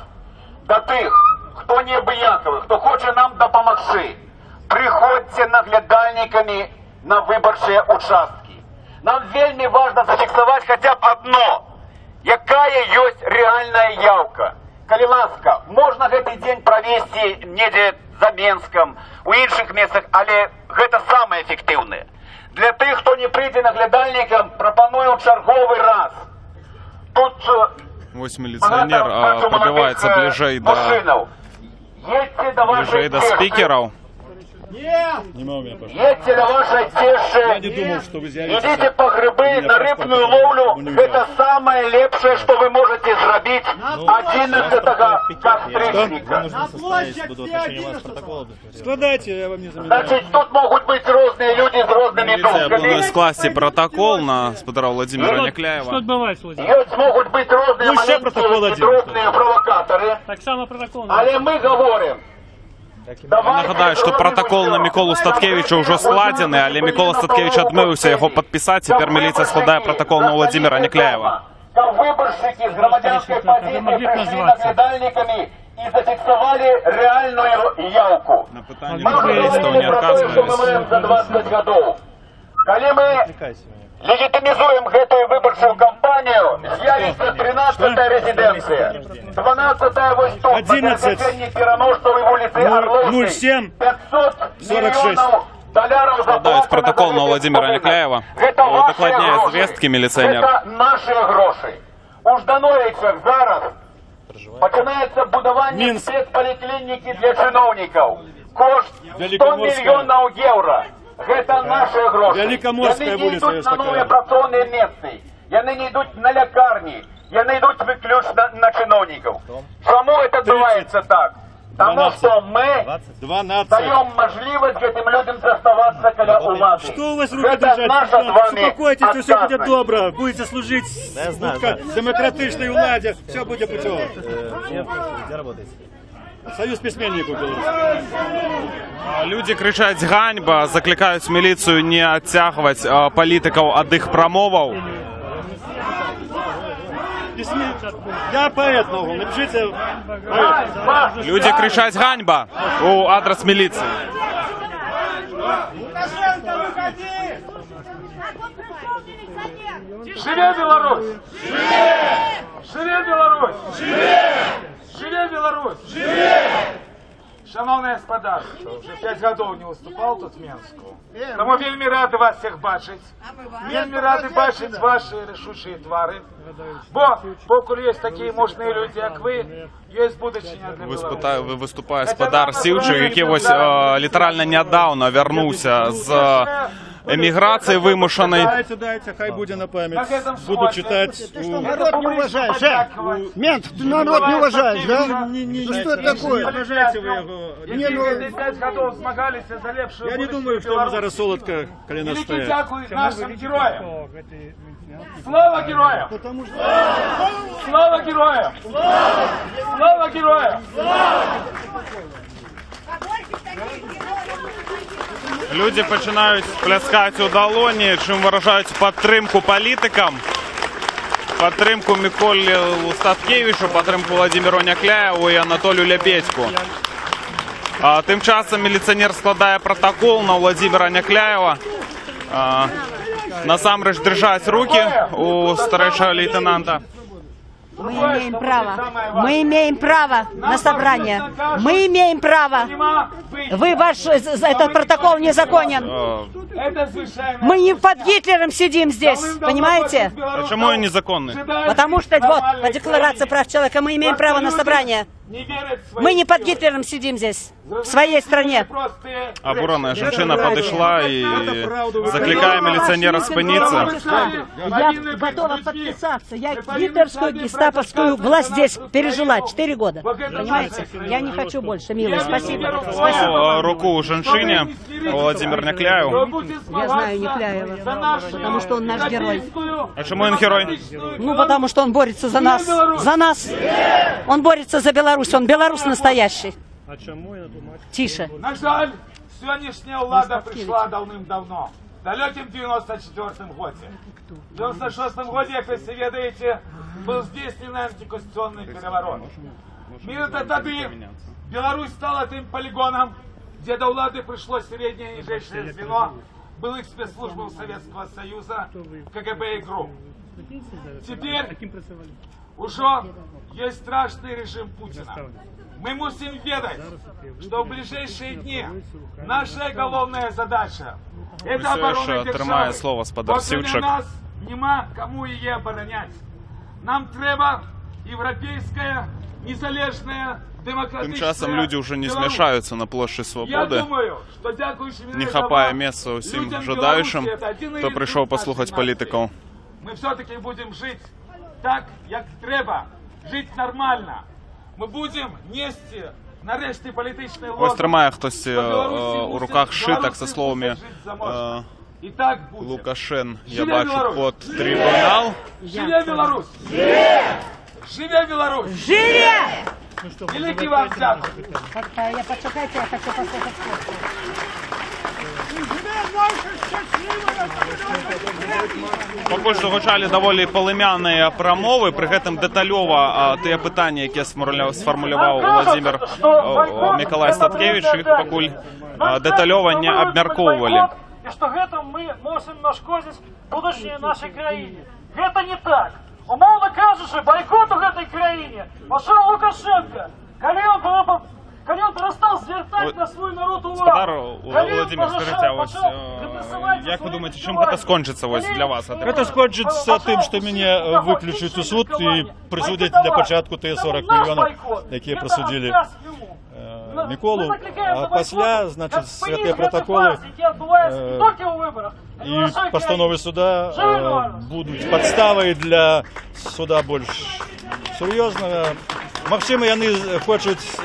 до тих, хто необияковий, хто хоче нам допомогти. Приходьте наглядальниками на виборчі участки. Нам вельми важно зафіксувати хоча б одно. Якая ёсць реальная явка? Калі ласка, можна гэты дзень правесці недзе за Менскам, у іншых месцах, але гэта самае эфектыўнае. Для тых, хто не прыйдзе наглядальнікам, прапаную чарговы раз. Тут Вось міліцыянер падбіваецца бліжэй да спікераў. Едьте на вашей теше, идите по грибы на рыбную ловлю. Это самое лепшее, что вы можете сделать 11-го костричника. Складайте, я вам не замечаю. Значит, тут могут быть разные люди с разными Планує думками. скласти протокол на господара Владимира Някляєва. Що відбувається, Володимир? Есть могут быть разные маленькие и крупные провокаторы. Так само протокол. Але мы говорим. Нагадаю, що протокол на Миколу Статкевича вже складений, але Микола Статкевич відмовився його підписати. Тепер міліція складає протокол на Владимира Някляєва. Выборщики с громадянской позиции пришли наглядальниками и зафиксовали реальную явку. На питання журналіста не отказывались. За 20 годов. Коли мы легитимизуем эту выборчую кампанию, з'явится 13-я резиденция, 12-я вось тут, 11, Кираношцевой улицы Орловской, 07, 500 миллионов долларов Складають протокол на Владимира Някляєва. Докладняє звістки міліціонер. Це наші гроші. У Ждановичах зараз починається будування спецполіклініки для чиновників. Кошт 100 мільйонів євро. Це наші гроші. Вони не йдуть на нові працівні місця. Вони не йдуть на лікарні. Вони йдуть виключно на чиновників. Чому це відбувається так? Тому що ми даємо можливість этим людям заставатися коля влади. Что у вас руки держать? Успокойтесь, все будет добро. Будете служить демократичной владе. Все будет путем. Где работаете? Союз письменников был. Люди кричать «ганьба», закликають міліцію не відтягувати політиків від їх промовів. Я поэт, могу. Напишите поэт. Люди кричать «ганьба» у адрес міліції. Живе Беларусь! Живе Беларусь! Живе Беларусь! Шановні господа, вже 5 років не виступав тут в Мінську. Тому вельми радий вас всіх бачити. Вельми радий бачити ваші рішучі твари. Бо поки є такі мужні люди, як ви, є будучиня для Білорусі. Виступає господар Сівчик, який ось літерально недавно вернувся з еміграції вимушеної. Дайте, хай буде на пам'ять. Буду читати. Народ не уважаешь, а? Мент, ты народ не уважаешь, да? Ну что это такое? Уважаєте ви його? Не, ну, 5 годов змагалися за лепшую Я не думаю, що йому зараз солодко коліна стоять. Дякую нашим героям. Слава героям! Слава героям! Слава героям! Люди починають пляскати у долоні, чим виражають підтримку політикам, підтримку Миколі Статкевичу, підтримку Владимиру Някляєву і Анатолію Лебедьку. А тим часом міліціонер складає протокол на Владимира Някляєва. Насамрэч держать руки у старшего лейтенанта. Мы имеем право на собрание. Мы имеем право. Ваш этот протокол незаконен. Мы не под Гитлером сидим здесь, понимаете? Почему он незаконный? Потому что вот по декларации прав человека мы имеем право на собрание. Мы не под Гитлером сидим здесь, в своей стране. Обурена женщина подошла и закликая милиционера спиниться. Я готова подписаться. Я гитлерскую, гестаповскую власть здесь пережила 4 года. Понимаете? Я не хочу больше, милый. Спасибо. Спасибо. Руку женщине Владимир Някляев. Я знаю Някляева, потому что он наш герой. А чему он герой? Ну, потому что он борется за нас. За нас. Он борется за Беларусь. Он белорус настоящий. А чому я думаю? Тише. На жаль, сьогоднішня влада прийшла давним-давно, в далеким 94-м годі. В 96-м годі, як ви всі ведаєте, був здійснений антиконституційний переворот. Тоді Беларусь стала тим полігоном, де до влади прийшло середнє і нижче звено былых спецслужб Советского Союза, КГБ и ГРУ. Теперь уже есть страшный режим Путина. Мы мусим ведать, что в ближайшие дни наша головная задача – это оборона державы. Окроме нас нема кому ее оборонять. Нам треба европейская, незалежная, демократичная Тим часом люди вже не Беларусь. змішаються на площі Свободи, Я думаю, что дякуючи не хапає місця усім жадаючим, хто прийшов послухати політиків. Мы все-таки будем жить так, як треба, жить нормально. Ми будемо нести нарешті політичний лозунг. Ось тримає хтось у руках шиток со словами І так буде. Лукашен, я бачу, под трибунал. Живе Білорусь! Живе! Живе Білорусь! Живе! Великий вам дякую! Я почекайте, я хочу послушать. Поки що гучали доволі полем'яні промови, при гэтым дэталёва тыя пытанні, які сфармулював Владимир Миколай Статкевич, їх пакуль дэталёва не абмяркоўвалі. І што гэта мы можем нашкодзіць будучыні нашай краіне. Гэта не так. Умоўна кажучы, байкот у гэтай краіне пашоў Лукашенко, калі ён перастаў звяртаць на свой народ увагу. Владимир, скажите, а ось, як ви думаєте, чим гэта скончыцца ось для вас? Это скончится тем, что меня выключат у суд и присудят для початку те 40 миллионов, які присудили Миколу, а пасля, значит, святые протоколы и постановы суда будут подставой для суда больше серьезного. Магчыма, яны хочуць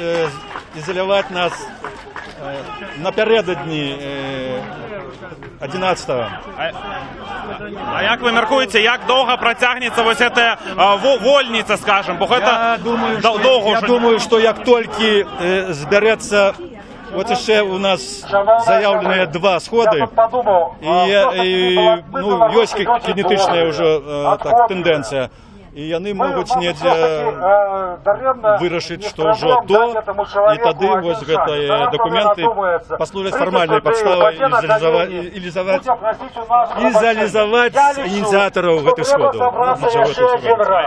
изолировать нас напередодні 11-го. А як ви міркуєте, як довго протягнеться ось ця вольниця, скажем? Бо це довго. Я думаю, що як тільки збереться, от ще у нас заявлені 2 сходи, і ну, є кінетична вже так, тенденція. І вони можуть недзе вырашыць, што ўжо то, і тады вось гэтыя дакументы паслужаць фармальнай падставай ізалізаваць ініцыятараў гэтых сходаў.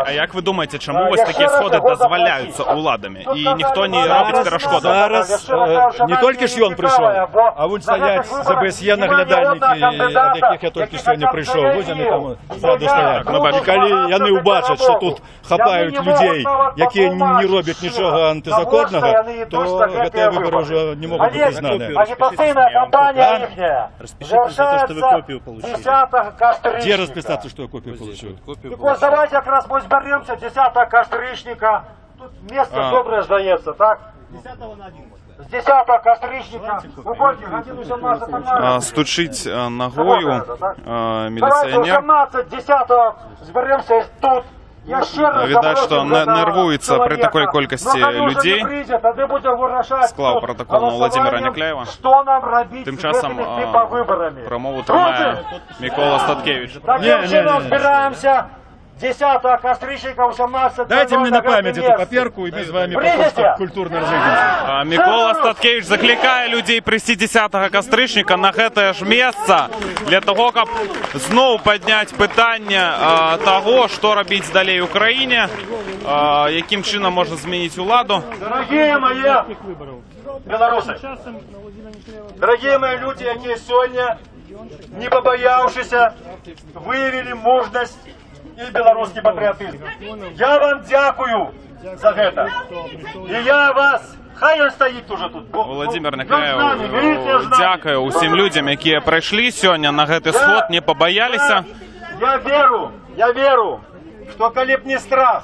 А як ви думаєте, чому ось такі сходи дозволяються уладами і ніхто не робить перешкоду? Зараз не толькі ж ён прыйшоў, а вось стаяць з АБСЕ наглядальнікі, ад якіх я толькі сёння прыйшоў. Вось яны там ззаду стаяць. І калі яны ўбачаць, бачать, що тут хапають людей, які не роблять нічого антизаконного, то ці вибори вже не можуть бути знані. Агитационная кампания ихняя завершается 10 костричника. Где расписаться, что я копию получил? Так вот, давайте как раз мы сберемся 10 костричника. Тут место доброе сдается, так? С 10 костричника. Угодник, 1.18. Стучить ногою Давайте міліціонер. 18, 10 зберемося тут. Я ще раз Видать, запрошу що на нервується при такій кількості людей. Склав протокол на Володимира Некляєва. Тим часом промову тримає Микола Статкевич. Таким чином збираємося 10 костричника, 18. Дайте мне на память эту паперку, и мы с вами просто культурно разойдемся. Микола Статкевич закликає людей прийти 10-го костричника на це ж місце для того, щоб знову підняти питання того, що робити далі в Україні, яким чином можна змінити владу. Дорогі мої білоруси, дорогі мої люди, які сьогодні, не побоявшися, виявили мужність и белорусский патриотизм. Я вам дякую за это. И я вас... Хай он стоит уже тут. Володимир Некляєв дякує усім людям, які прийшли сьогодні на цей сход, не побоялися. Я веру, что коли б не страх,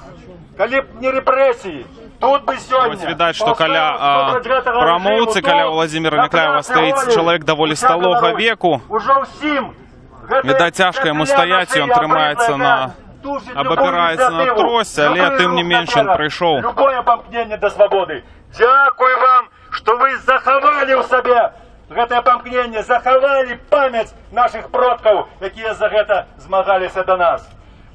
коли б не репрессии, тут бы сегодня... Ось видать, что каля промоуции, каля Владимира Некляєва стоит человек доволі сталого веку. Уже всім Видать, тяжко йому стоять, і він тримається на... обопирається на трость, але тим не менше він прийшов. Любое помкнення до свободи. Дякую вам, що ви заховали у себе це помкнення, заховали пам'ять наших предків, які за це змагалися до нас.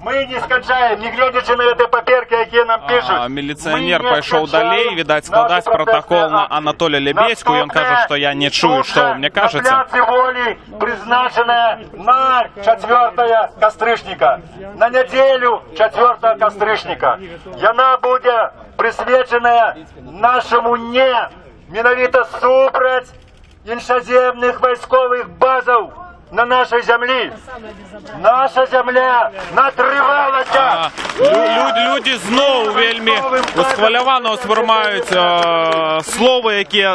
Мы не скончаем, не глядячи на эти паперки, які нам пишуть. Міліціонер пішов далі, видать, складати протокол на Анатолія Лебедьку, і він каже, що я не чую, що мені кажеться. На пляці волі призначена на 4 костричника. На неділю 4 костричника. Вона буде присвячена нашому не, менавіта супроть іншоземних військових базів на нашій землі. Наша земля натривалася. Люди знову вельми усхвалявано сприймають слова, які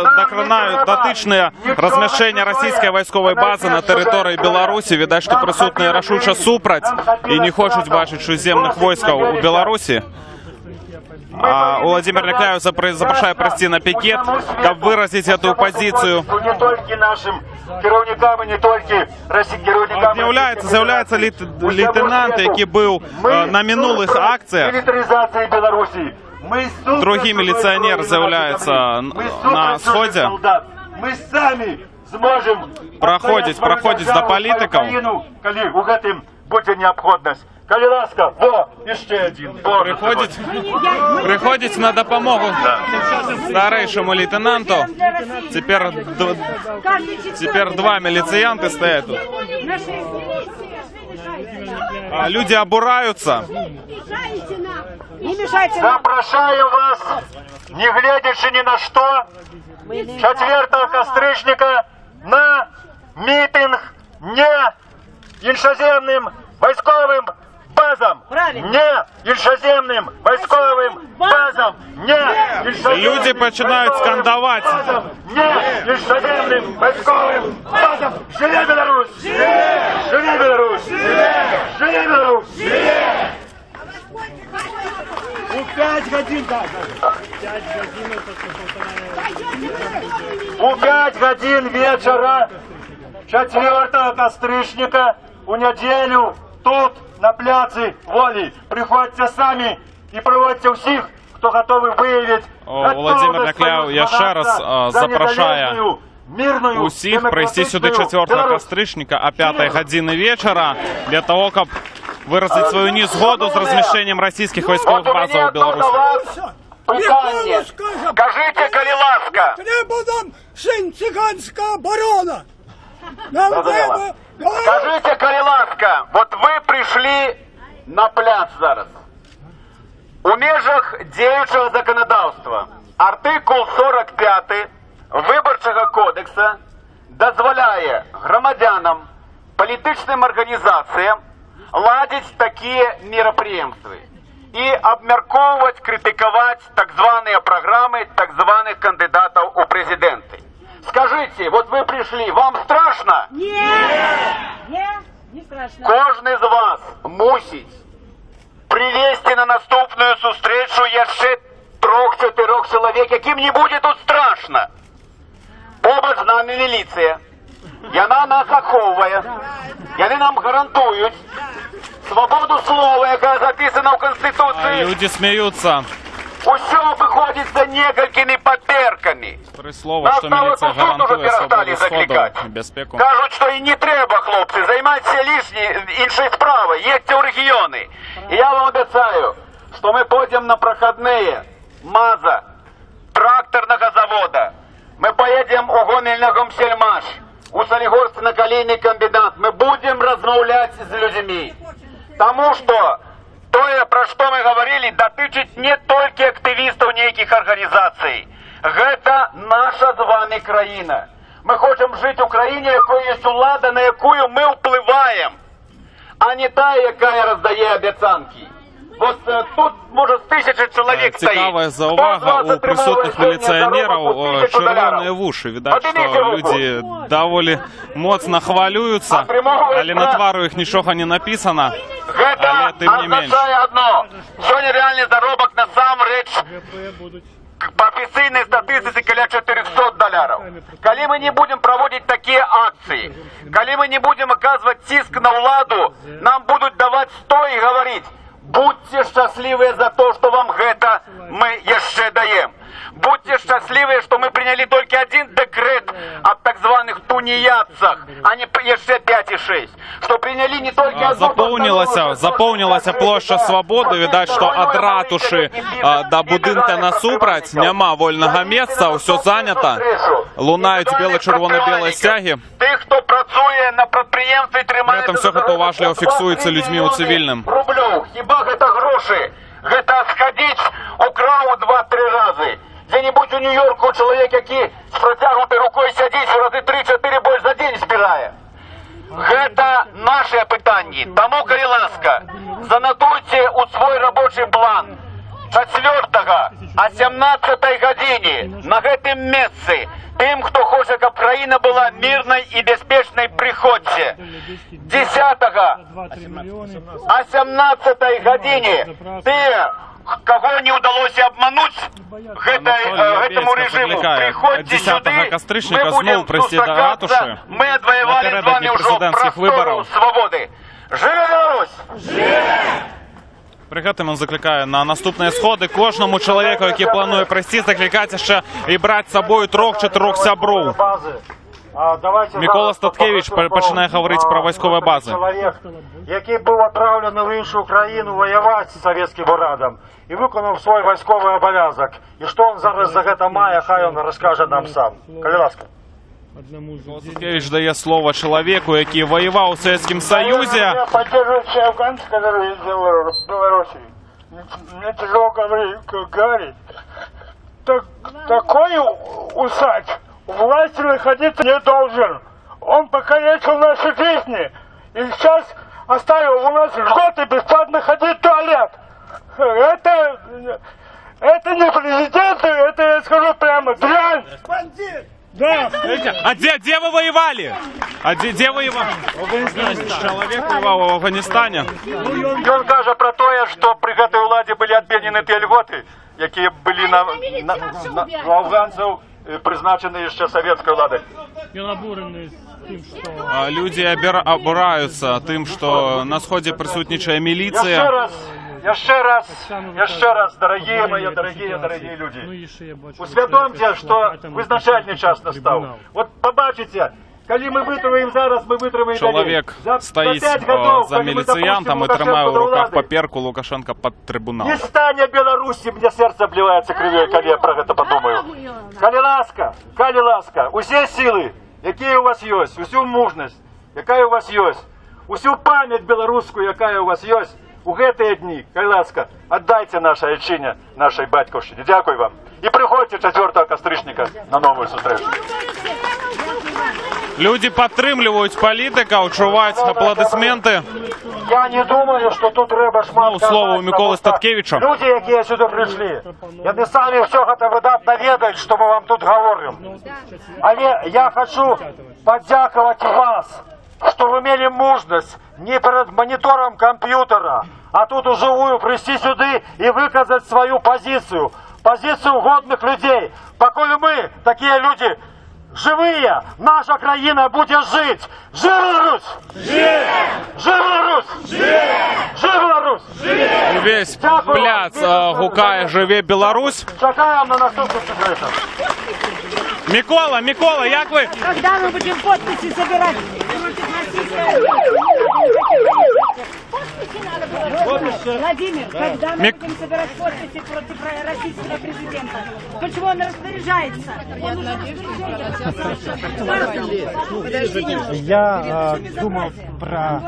дотичні розміщення російської військової бази на території Білорусі. Видать, що присутні рішуча супроть і не хочуть бачити чужеземних військ у Білорусі. Владимир Некляєв запрошує прийти на пікет, щоб виразити цю позицію. Не тільки нашим керівникам, не тільки керівникам. З'являється лейтенант, який був на минулих акціях. Мілітаризації Білорусі. Другий міліціонер з'являється на сході. Ми самі зможемо проходять до політиків. Коли у гэтым буде необхідність. Коли ласка, ще один. Приходять на допомогу старшому лейтенанту. Тепер 2 міліціянти стоять тут. Люди обураються. Запрошаю вас, не глядячи ни на что, 4 костричника на митинг не іншоземним військовим базам. Не іншоземним військовим базам. Не іншоземним Люди починають скандувати. Не іншоземним військовим базам. Живе Білорусь! Живе Білорусь! Живе Білорусь! У 5 годин, у 5 годин вечера 4 костричника у неділю тут, на пляці волі. Приходьте самі і приводьте всіх, хто готовий виявити Володимир Некляєв, я ще раз запрошую усіх прийти сюди 4 костричника о 5 годині вечора для того, щоб виразити свою незгоду з розміщенням російських військових баз у Білорусі. Питання. Скажите, коли ласка. Хлебом сын цыганского барона. Скажите, коли ласка, вот вы пришли на пляц зараз. У межах діючого законодавства артикул 45 Виборчого кодексу дозволяє громадянам, політичним організаціям ладить такі мероприємства. и обмерковывать, критиковать так званые программы так званых кандидатов у президенты. Скажите, вот вы пришли, вам страшно? Нет, не страшно. Кожен з вас мусить привести на наступну зустрічу ще 3-4 чоловік, яким не буде тут страшно. Побач з нами міліція. Вона нас оховує. Вони нам гарантують свободу слова, яка записана в Конституції. Люди смеются. Усьо виходить за некількими паперками. При слово, що міліція гарантує свободу сходу і безпеку. Кажуть, що і не треба, хлопці, займайтеся іншою справою, їдьте у регіони. І я вам обіцяю, що ми підемо на проходные МАЗа, тракторного завода. Мы поедем у Гомельна-Гомсельмаш, у Солигорск на колейный комбинат. Мы будем размовлять с людьми. Тому что то, про что мы говорили, дотычить не только активистов неких организаций. Это наша з вами країна. Ми хочемо жити в країні, якої є влада, на яку ми впливаємо, а не та, яка роздає обіцянки. Вот тут, може, з 1000 чоловік стоїть. Цікава заувага у присутніх міліціонерів червоні вуші. Видать, що люди доволі моцно хвалюються, але на твару їх нічого не написано, але тим не менш. Це означає одно. Сьогодні реальний заробок насамреч по офіційній статистиці каля $400. Коли ми не будемо проводити такі акції, коли ми не будемо оказувати тиск на владу, нам будуть давати 100 і говорити: будьте счастливы за то, что вам это мы еще даем. Будьте счастливы, что мы приняли только один декрет о так званых тунеядцах, а не еще 5 и 6. Что приняли не только Заповнилася площа Свободи. Видать, що від ратуші до будинка насупроть нема вольного місця, все зайнято. Лунають біло-червоно-білі стяги. Тих, хто працює на підприємстві, тримається... При этом все це уважливо фіксується людьми у цивільним. Рублів. Хіба це гроші? Це сходити украв 2-3 рази. Где-нибудь у Нью-Йорку чоловік, який з протягнутою рукою сидить, рази 3-4 більше за день збирає. Це наше питання. Тому, коли ласка, занотуйте у свій робочий план 4-го о 17-й годині на гэтым месці. Тим, хто хоче, щоб країна була мирною і безпечною, приходьте. 10-го о 17-й годині. Ти, кого не удалось обмануть этому режиму, приходьте сюди, ми будемо зустрічатися, ми відвоювали з вами вже простору свободи. Живе Білорусь! При гэтым он закликає на наступні сходи кожному чоловіку, який планує прийти, закликати ще і брати з собою 3-4 сябров. Микола Статкевич починає говорити про військові бази. Чоловік, який був відправлений в іншу країну воювати з Совєтським Радом і виконав свій військовий обов'язок. І що він зараз за це має, хай він розкаже нам сам. Коли ласка. Статкевич дає слово чоловіку, який воював у Совєтському Союзі. Я поддерживаю все афганцы, которые из Беларуси. Мне тяжело говорить. Такой усач власти находиться не должен. Он покалечил наши жизни. И сейчас оставил у нас льготы бесплатно ходить в туалет. Это не президент, это, я скажу прямо, дрянь. Да. А где вы воевали? Где воевали? Человек воевал в Афганистане. Ён каже про те, що при гэтай уладі були відмінені ті льготи, які були у афганців призначені ще совєтською владою. Він обурений тим, що... Люди обураються тим, що на сході присутнічає міліція. Я ще раз, дорогі мої, дорогі люди, усвідомте, що визначальний час настав. От побачите, коли ми витримаємо зараз, ми витримаємо далі. Чоловік стоїть за міліціянтом і тримає у руках папірку Лукашенка під трибунал. Не стане Білорусі, мені серце обливається кров'ю, коли я про це подумаю. Коли ласка, усі сили, які у вас є, усю мужність, яка у вас є, усю пам'ять білоруську, яка у вас є, у гэтые дні, кай ласка, віддайте наше отчиня нашій батьківщині. Дякую вам. І приходьте 4 кастричника на нову зустрічу. Люди підтримують політика, відчувають аплодисменти. Я не думаю, що тут треба шмат Ну, слово у Миколи Статкевича. Люди, які сюди прийшли, вони самі все це видатно ведають, що ми вам тут говоримо. Але я хочу подякувати вас, що ви мали мужність не перед монітором комп'ютера, а тут уживую прийти сюди і виказати свою позицію. Позицию годных людей. Поколь мы, такие люди, живые, наша країна буде жить. Жива Русь! Жива Русь! Жива Русь! Весь пляц гукає «Живе Білорусь». Чекаємо на наступну встречу. Микола, як ви? Когда мы будем подписи собирать? Владимир, когда мы будем собирать подписи против российского президента? Почему он распоряжается? Он уже распоряжается. Я думав про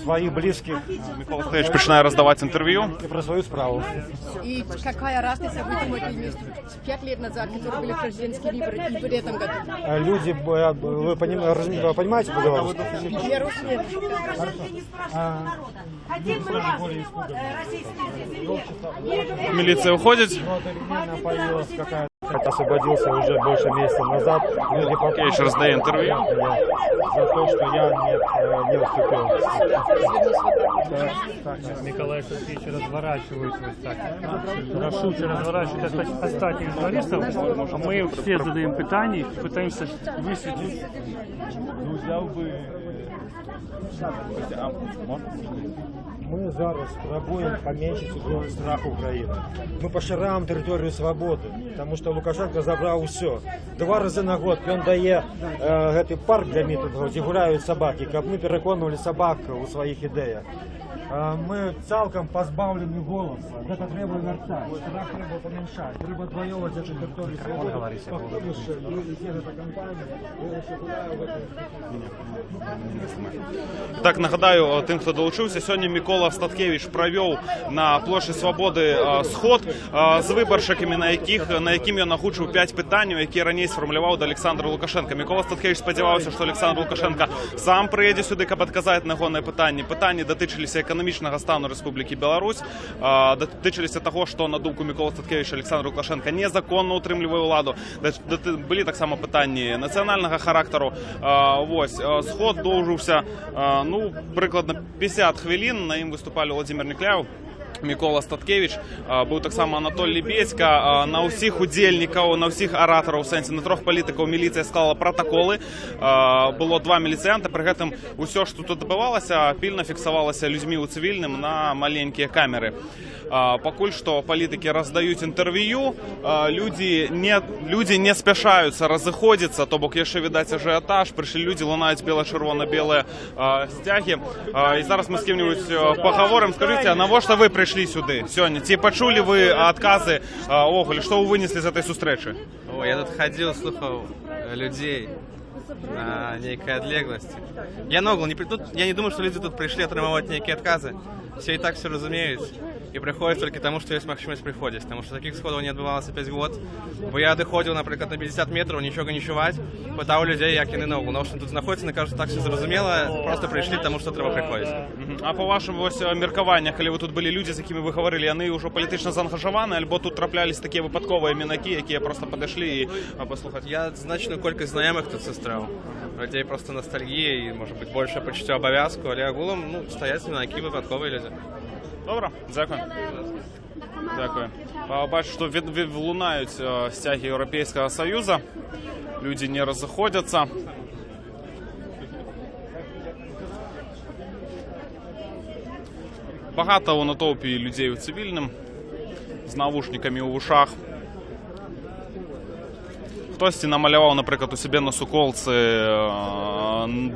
своих близких. Микола Статкевич починає роздавати інтерв'ю. И про свою справу. И какая разница, вы думаете, 5 лет назад, которые были президентские выборы, и в этом году? Люди, вы понимаете по-белорусски? Беларусь нет. Хотим мы вас, российские земли. Міліція уходить. Освободился уже больше месяца назад. Люди Статкевич роздає інтерв'ю. за то, что я не уступил. Николай Сергеевич разворачивает вот так. Рашуты разворачивают остатки журналистов, а мы все задаем питания, пытаемся высветлить. Ну, взяв би... Мы зараз пробуем поменьшить страх Украины. Мы пошираем территорию свободы, потому что Лукашенко забрал все. 2 рази на год он дає этот парк для митингов, где гуляют собаки, как мы переконывали собак у своих идеях. Мы цалком позбавлені голоса. Это треба мерцать. Страх треба поменьшать. Треба отвоевывать эту территорию свободы. Так, нагадаю тим, хто долучився, сьогодні Микола Статкевич провів на площі Свободи сход з виборщиками, на яким він озвучив 5 питань, які раніше сформулював до Олександра Лукашенка. Микола Статкевич сподівався, що Олександр Лукашенко сам приїде сюди, щоб відказати на його питання. Питання дотичилися економічного стану Республіки Білорусь, дотичилися того, що, на думку Миколи Статкевича, Олександр Лукашенко незаконно утримує владу. Були так само питання національного характеру. Ось, сход довжився, ну, прикладно 50 хвилин, на ним виступали Владимир Некляєв, Микола Статкевич, був так само Анатолій Лебедька. На усіх удільників, на всіх ораторів, в сенсі на 3 політиків міліція склала протоколи. Було 2 міліціянти, при цьому усе, що тут відбувалося, пильно фіксувалося людьми у цивільним на маленькі камери. Покуль що політики роздають інтерв'ю, люди не спішаються розходитися, то бок є ще, видать, ажіотаж, прийшли люди, лунають біло-червоно-білі стяги. І зараз ми з ким-нибудь поговоримо. Скажіть, а навіщо ви прийшли сюди сьогодні? Ці почули ви відкази Оголі? Що ви винесли з цієї зустрічі? О, я тут ходил, слухал людей на некой отлеглости. Я не думаю, что люди тут пришли отримывать некие отказы. Все и так все разумеют. И приходит только к тому, что есть максимальность приходить. Потому что таких сходов не отбывалось 5 год. Бо я доходил, например, на 50 метров, нічого не чувати, питав людей, як вони ногу. Тому що тут знаходяться, не кажуть, так все зрозуміло, просто прийшли, тому що треба приходити. А по вашим ось міркуваннях, коли ви тут були люди, з якими ви говорили, вони вже політично заангажовані, або тут траплялись такі випадкові мінаки, які просто підійшли і послухати? Я значну кількість знайомих тут зустрів. Людей просто ностальгія і, може бути, більше почуття обов'язку, але агулом, ну, стоять мінаки, випадкові люди. Добре, дякую. Дякую. Бачу, що лунають стяги Європейського Союзу. Люди не розходяться. Багато у натовпі людей у цивільному, з навушниками у вушах. Хтось намалював, наприклад, у себе на суколці,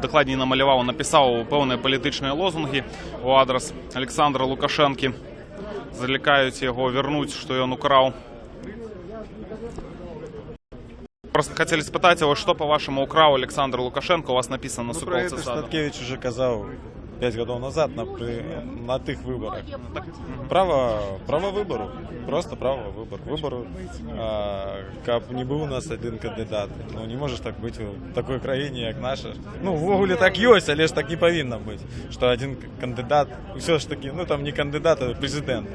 докладніше намалював, написав певні політичні лозунги у адрес Олександра Лукашенки. Залякають його вернуть, що він украв. Просто хотіли спитати, ось що, по-вашому, украв Олександр Лукашенко, у вас написано на суколці саду. Статкевич уже казав, 5 гадоў назад на тых выбарах. Права выбору, просто права выбору, каб не быў у нас один кандидат. Ну не можаш так быць у такой краіне, як наша. Ну увогуле так ёсць, але ж так не павінна быць, што один кандидат, ўсё ж таки, ну там не кандидат, а прэзідэнт.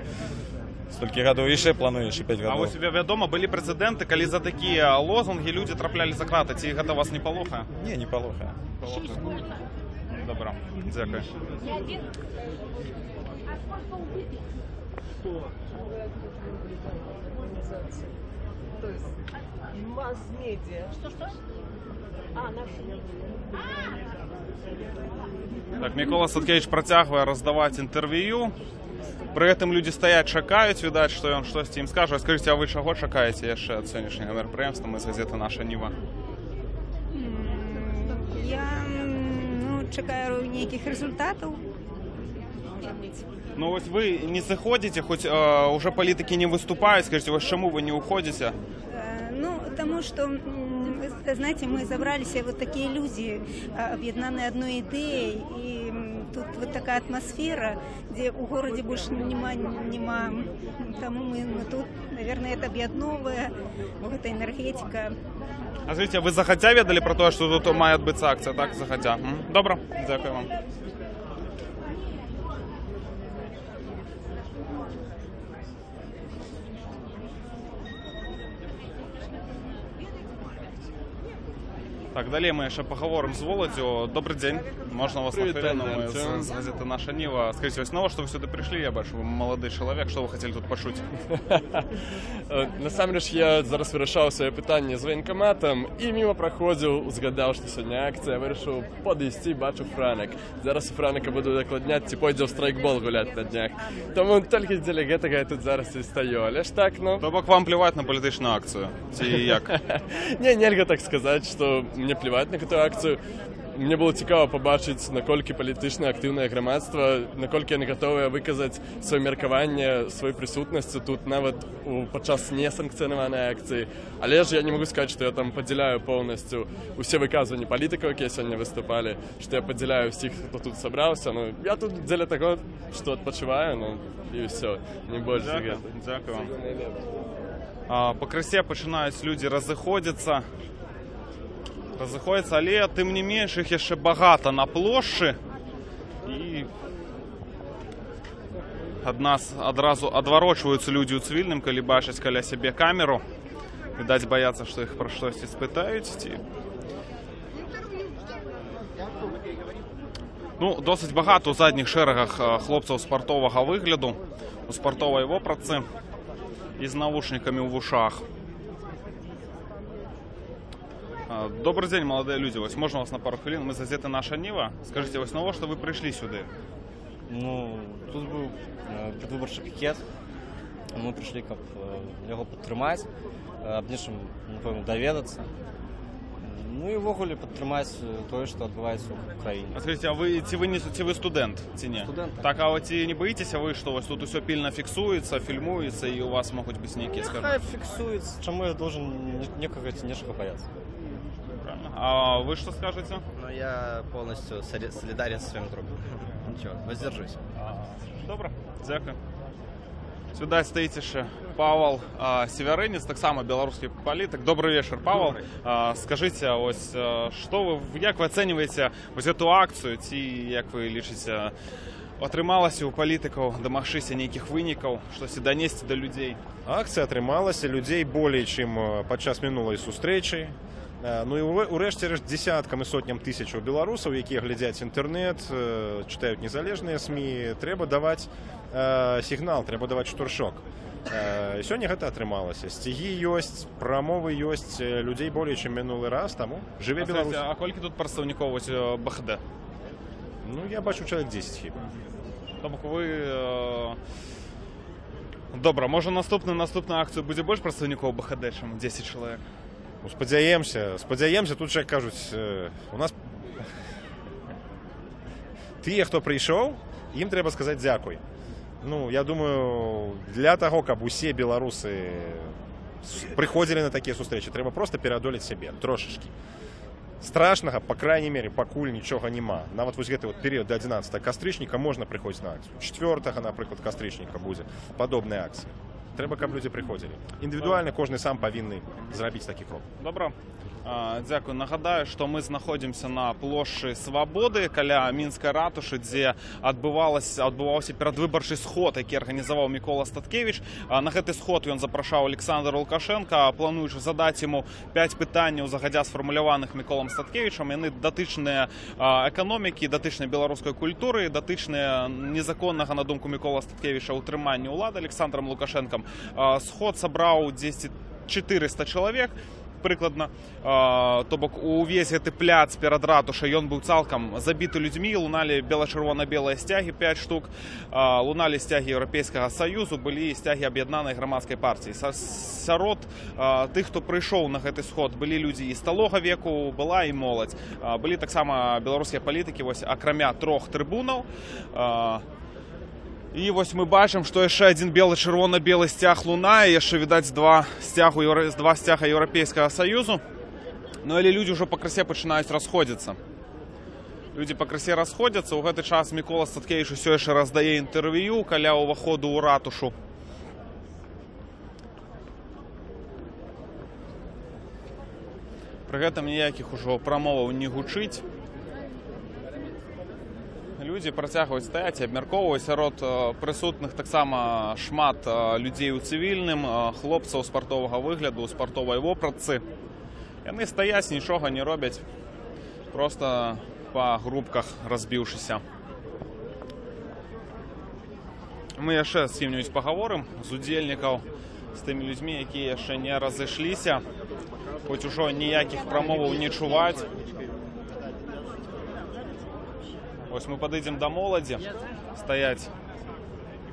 Столькі гадоў яшчэ плануе, яшчэ 5 гадоў. А у себе вядома, былі прэзідэнты, калі за такія лозунгі людзі траплялі за краты, ці гэта вас не палохае? Не, не палохае. Добра, дзякую. Масс-медиа. Что? Наши Так, Микола Садкевич працягвае раздаваць інтэрв'ю. Пры гэтым людзі стаяць, чакаюць, відаць, што ён штосьці ім скажа. Скажыце, а вы чаго чакаеце яшчэ ад сённяшняга мерапрыемства? Мы з газеты «Наша Ніва». Я чакаю нейкіх результатаў. Ну вось вы не сыходзіце, хоць уже палітыкі не выступаюць, скажыце, вось чаму вы не уходзіце? Потому что, знаете, мы собрались вот такие люди, объединенные одной идеей, и тут вот такая атмосфера, где в городе больше нема, тому мы тут, наверное, это объединовая, вот эта энергетика. А скажите, вы захотя ведали про то, что тут має адбыцца акція, так, захотя? Добре, дякую вам. Так, далее мы еще поговорим с Володю. Добрый день. Можно вас на хвилину? Мы с газеты «Наша Нива». Скажите, снова, что вы сюда пришли? Я бачу, вы молодой человек. Что вы хотели тут пошутить? Насамрэч, я зараз вырашаў свае пытанне з военкаматам і міма праходзіў, узгадаў, што сёння акцыя, вырашыў падысці, бачу Франак. Зараз у Франака буду дакладняць, ці пойдзе ў страйкбол гуляць на днях. Таму толькі дзеля гэтага я тут зараз і стаю. Але ж так, ну... То бок вам плевать на палітычную акцію? Ці як? Не, нельга так сказаць, што мне плевать на гэтую акцыю. Мне было цікава пабачыць, наколькі палітычна актыўнае грамадства, наколькі яны гатовыя выказаць сваё меркаванне, сваёй прысутнасцю тут нават падчас несанкцыянаванай акцыі. Але ж я не магу сказаць, што я там падзяляю поўнасцю усе выказванні палітыкаў, якія сёння выступалі, што я падзяляю ўсіх, хто тут сабраўся. Ну, я тут дзеля таго, што адпачываю, ну і ўсё, не больш за гэта. Дзякую вам. Пакрысе пачынаюць людзі разыходзіцца, але тым не менш іх яшчэ багата на плошчы і ад нас адразу адварочваюцца людзі ў цывільным, калі бачаць каля сябе камеру, відаць, баяцца, што іх пра штосьці спытаюць. Ну, досыць багата ў задніх шэрагах хлопцаў спартовага выгляду, у спартовай вопратцы і з навушнікамі ў вушах. Добрый день, молодые люди. Вось можно вас на пару хвилин? Мы з газеты «Наша Ніва». Скажите, вось на што вы прыйшлі сюды? Ну, тут быў предвыбарчы пікет. Мы прыйшлі, каб яго падтрымаць, аб нечым, напэўна, даведацца. Ну і ўвогуле падтрымаць тое, што адбываецца ў краіне. А скажите, а ці вы студэнт, ці не? Студэнт. Так, а ці не боіцеся вы, што вось тут усё пільна фіксуецца, фільмуецца, і у вас могуць быць нейкія скаргі? Хай фіксуецца. Чаму я должен некага ці нечага баяцца? А вы что скажете? Ну, я полностью солидарен со своим другом. Ничего, воздержусь. Добре, дякую. Сюда стоит еще Павел Северинец, так само белорусский политик. Добрый вечер, Павел. Скажите, ось, як вы оцениваете ось эту акцию, ці як вы лічыце, атрымалася у палітыкаў дамагчыся нейкіх вынікаў, штосьці данесці да людзей? Акцыя атрымалася, людзей болей, чым падчас мінулай сустрэчы. Ну і урэшце рэшт дзесяткам і сотням тысячаў беларусаў, якія глядзяць інтэрнэт, чытаюць незалежныя СМІ, трэба даваць сігнал, трэба даваць штуршок. Сёння гэта атрымалася. Сцягі ёсць, прамовы ёсць, людзей болей, чым мінулы раз, таму жыве Беларусь. А колькі тут прадстаўнікоў БХД? Ну, я бачу чалавек 10 хіба. То бок вы... Добра, можа наступную акцыю будзе больш прадстаўнікоў БХД, чым 10 чалавек? Ну, спадзяемся, тут жа кажуць, у нас тыя, хто прыйшоў, ім трэба сказаць дзякуй. Ну, я думаю, для таго, каб усе беларусы прыходзілі на такія сустрэчы, трэба проста пераадолець сябе, трошачкі. страшнага, по крайней мере, пакуль нічога няма. Нават вось гэты вот перыяд до 11 кастрычніка можна прыходзіць на акцыю. 4, напрыклад, кастрычніка будзе падобная акцыя. Трэба, каб людзі прыходзілі. Індывідуальна кожны сам павінны зрабіць такі крок. Добра. Дякую. Нагадаю, што мы знаходзімся на плошчы Свабоды каля мінскай ратушы, дзе адбываўся перадвыбарчы сход, які арганізаваў Мікола Статкевіч. На гэты сход ён запрашаў Александра Лукашенка, плануючы задаць яму 5 пытанняў загадзя сфармуляваных Міколам Статкевічам. Яны датычныя эканомікі, датычныя беларускай культуры, датычныя незаконнага, на думку Мікола Статкевіча, утрымання ўлады Александром Лукашенкам. Сход сабраў 400 чалавек. Прыкладна, то бок увесь гэты пляц перад ратушай ён быў цалкам забіты людзьмі, луналі бела-чырвона-белыя сцягі 5 штук, луналі сцягі Еўрапейскага Саюзу, былі сцягі аб'яднанай грамадскай партыі. Сярод тых, хто прыйшоў на гэты сход, былі людзі і сталога веку, была і моладзь. Былі таксама беларускія палітыкі, вось акрамя 3 трыбунаў. І вось мы бачым, што яшчэ адзін белы-чырвона-белы сцяг лунае, яшчэ відаць два сцяга Еўрапейскага Саюзу. Ну, але людзі ўжо пакрысе пачынаюць расходзіцца. Людзі пакрысе расходзяцца. У гэты час Мікола Статкевіч усё яшчэ раздае інтэрв'ю каля ўваходу ў ратушу. Пры гэтым ніякіх ужо прамоваў не гучыць. Людзі працягваюць стаяць і абмяркоўваюць. Сярод прысутных таксама шмат людзей у цывільным, хлопцаў спартовага выгляду, у спартовай вопратцы. Яны стаяць, нічога не робяць, проста па групках разбіўшыся. Мы яшчэ з кім-небудзь пагаворым, з удзельнікаў, з тымі людзьмі, якія яшчэ не разышліся, хоць ужо ніякіх прамоваў не чуваць. Вось мы падыдзем да моладзі, стаяць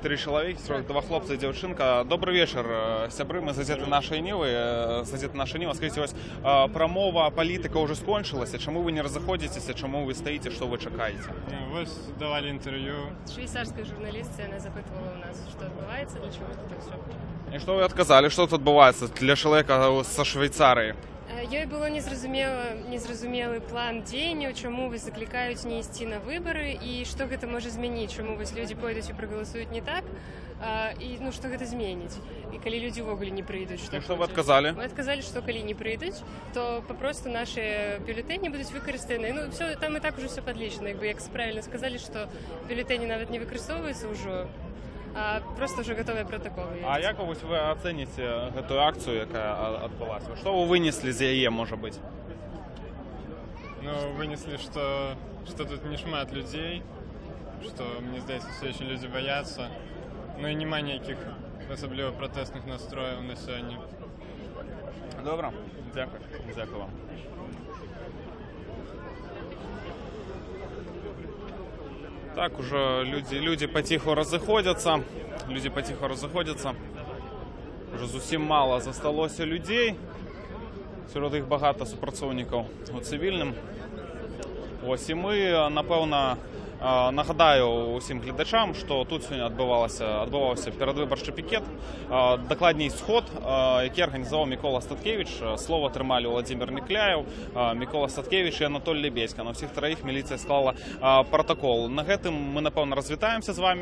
3 чалавекі, 2 хлопца і дзяўчынка. Добрый вечар, сябры, мы з газеты «Наша Ніва». Скажите, вось прамова палітыка ўжо скончылася, чаму вы не разыходзіцеся, чаму вы стаіце, што вы чакаеце? Вось давалі інтэрв'ю. Швейцарская журналістка, яна запытвала у нас, што адбываецца, для чаго тут ўсё. І што вы адказалі, што тут адбываецца для чалавека са Швейцарыі? Ёй было незразумелы план дзеянняў, чаму вас заклікаюць не ісці на выбары і што гэта можа змяніць, чаму вось людзі пойдуць і прагаласуюць не так, і ну што гэта зменіць. І калі людзі ўвогуле не прыйдуць, што вы адказалі? Мы адказалі, што калі не прыйдуць, то папросту нашы бюлетэні будуць выкарыстаны. Ну всё, там і так ужо ўсё падлічана, як бы як правільна сказалі, што бюлетэні нават не выкарыстоўваюцца ўжо. Просто уже готовые протоколы. А як вы оцените гэтую акцию, якая адбылася? Что вы вынесли з яе, можа быць? Ну, вынесли, что тут не шмат людзей, что, мне здаецца, все еще люди боятся. Ну і няма ніякіх асабліва пратэсных настрояў на сёння. Добра, дзякуй. Дзякуй вам. Так, уже люди потиху разыходзяцца. Уже зусім мала засталося людзей. Сярод іх багата супрацоўнікаў у цывільным. Ось, і мы, напэўна, нагадаю усім гледачам, што тут сёння адбываўся перадвыбарчы пікет, дакладней сход, які арганізаваў Мікола Статкевіч. Слова атрымалі Владзімір Некляеў, Мікола Статкевіч і Анатоль Лебедзька. На ўсіх траіх міліцыя склала пратакол. На гэтым мы, напэўна, развітаемся з вами.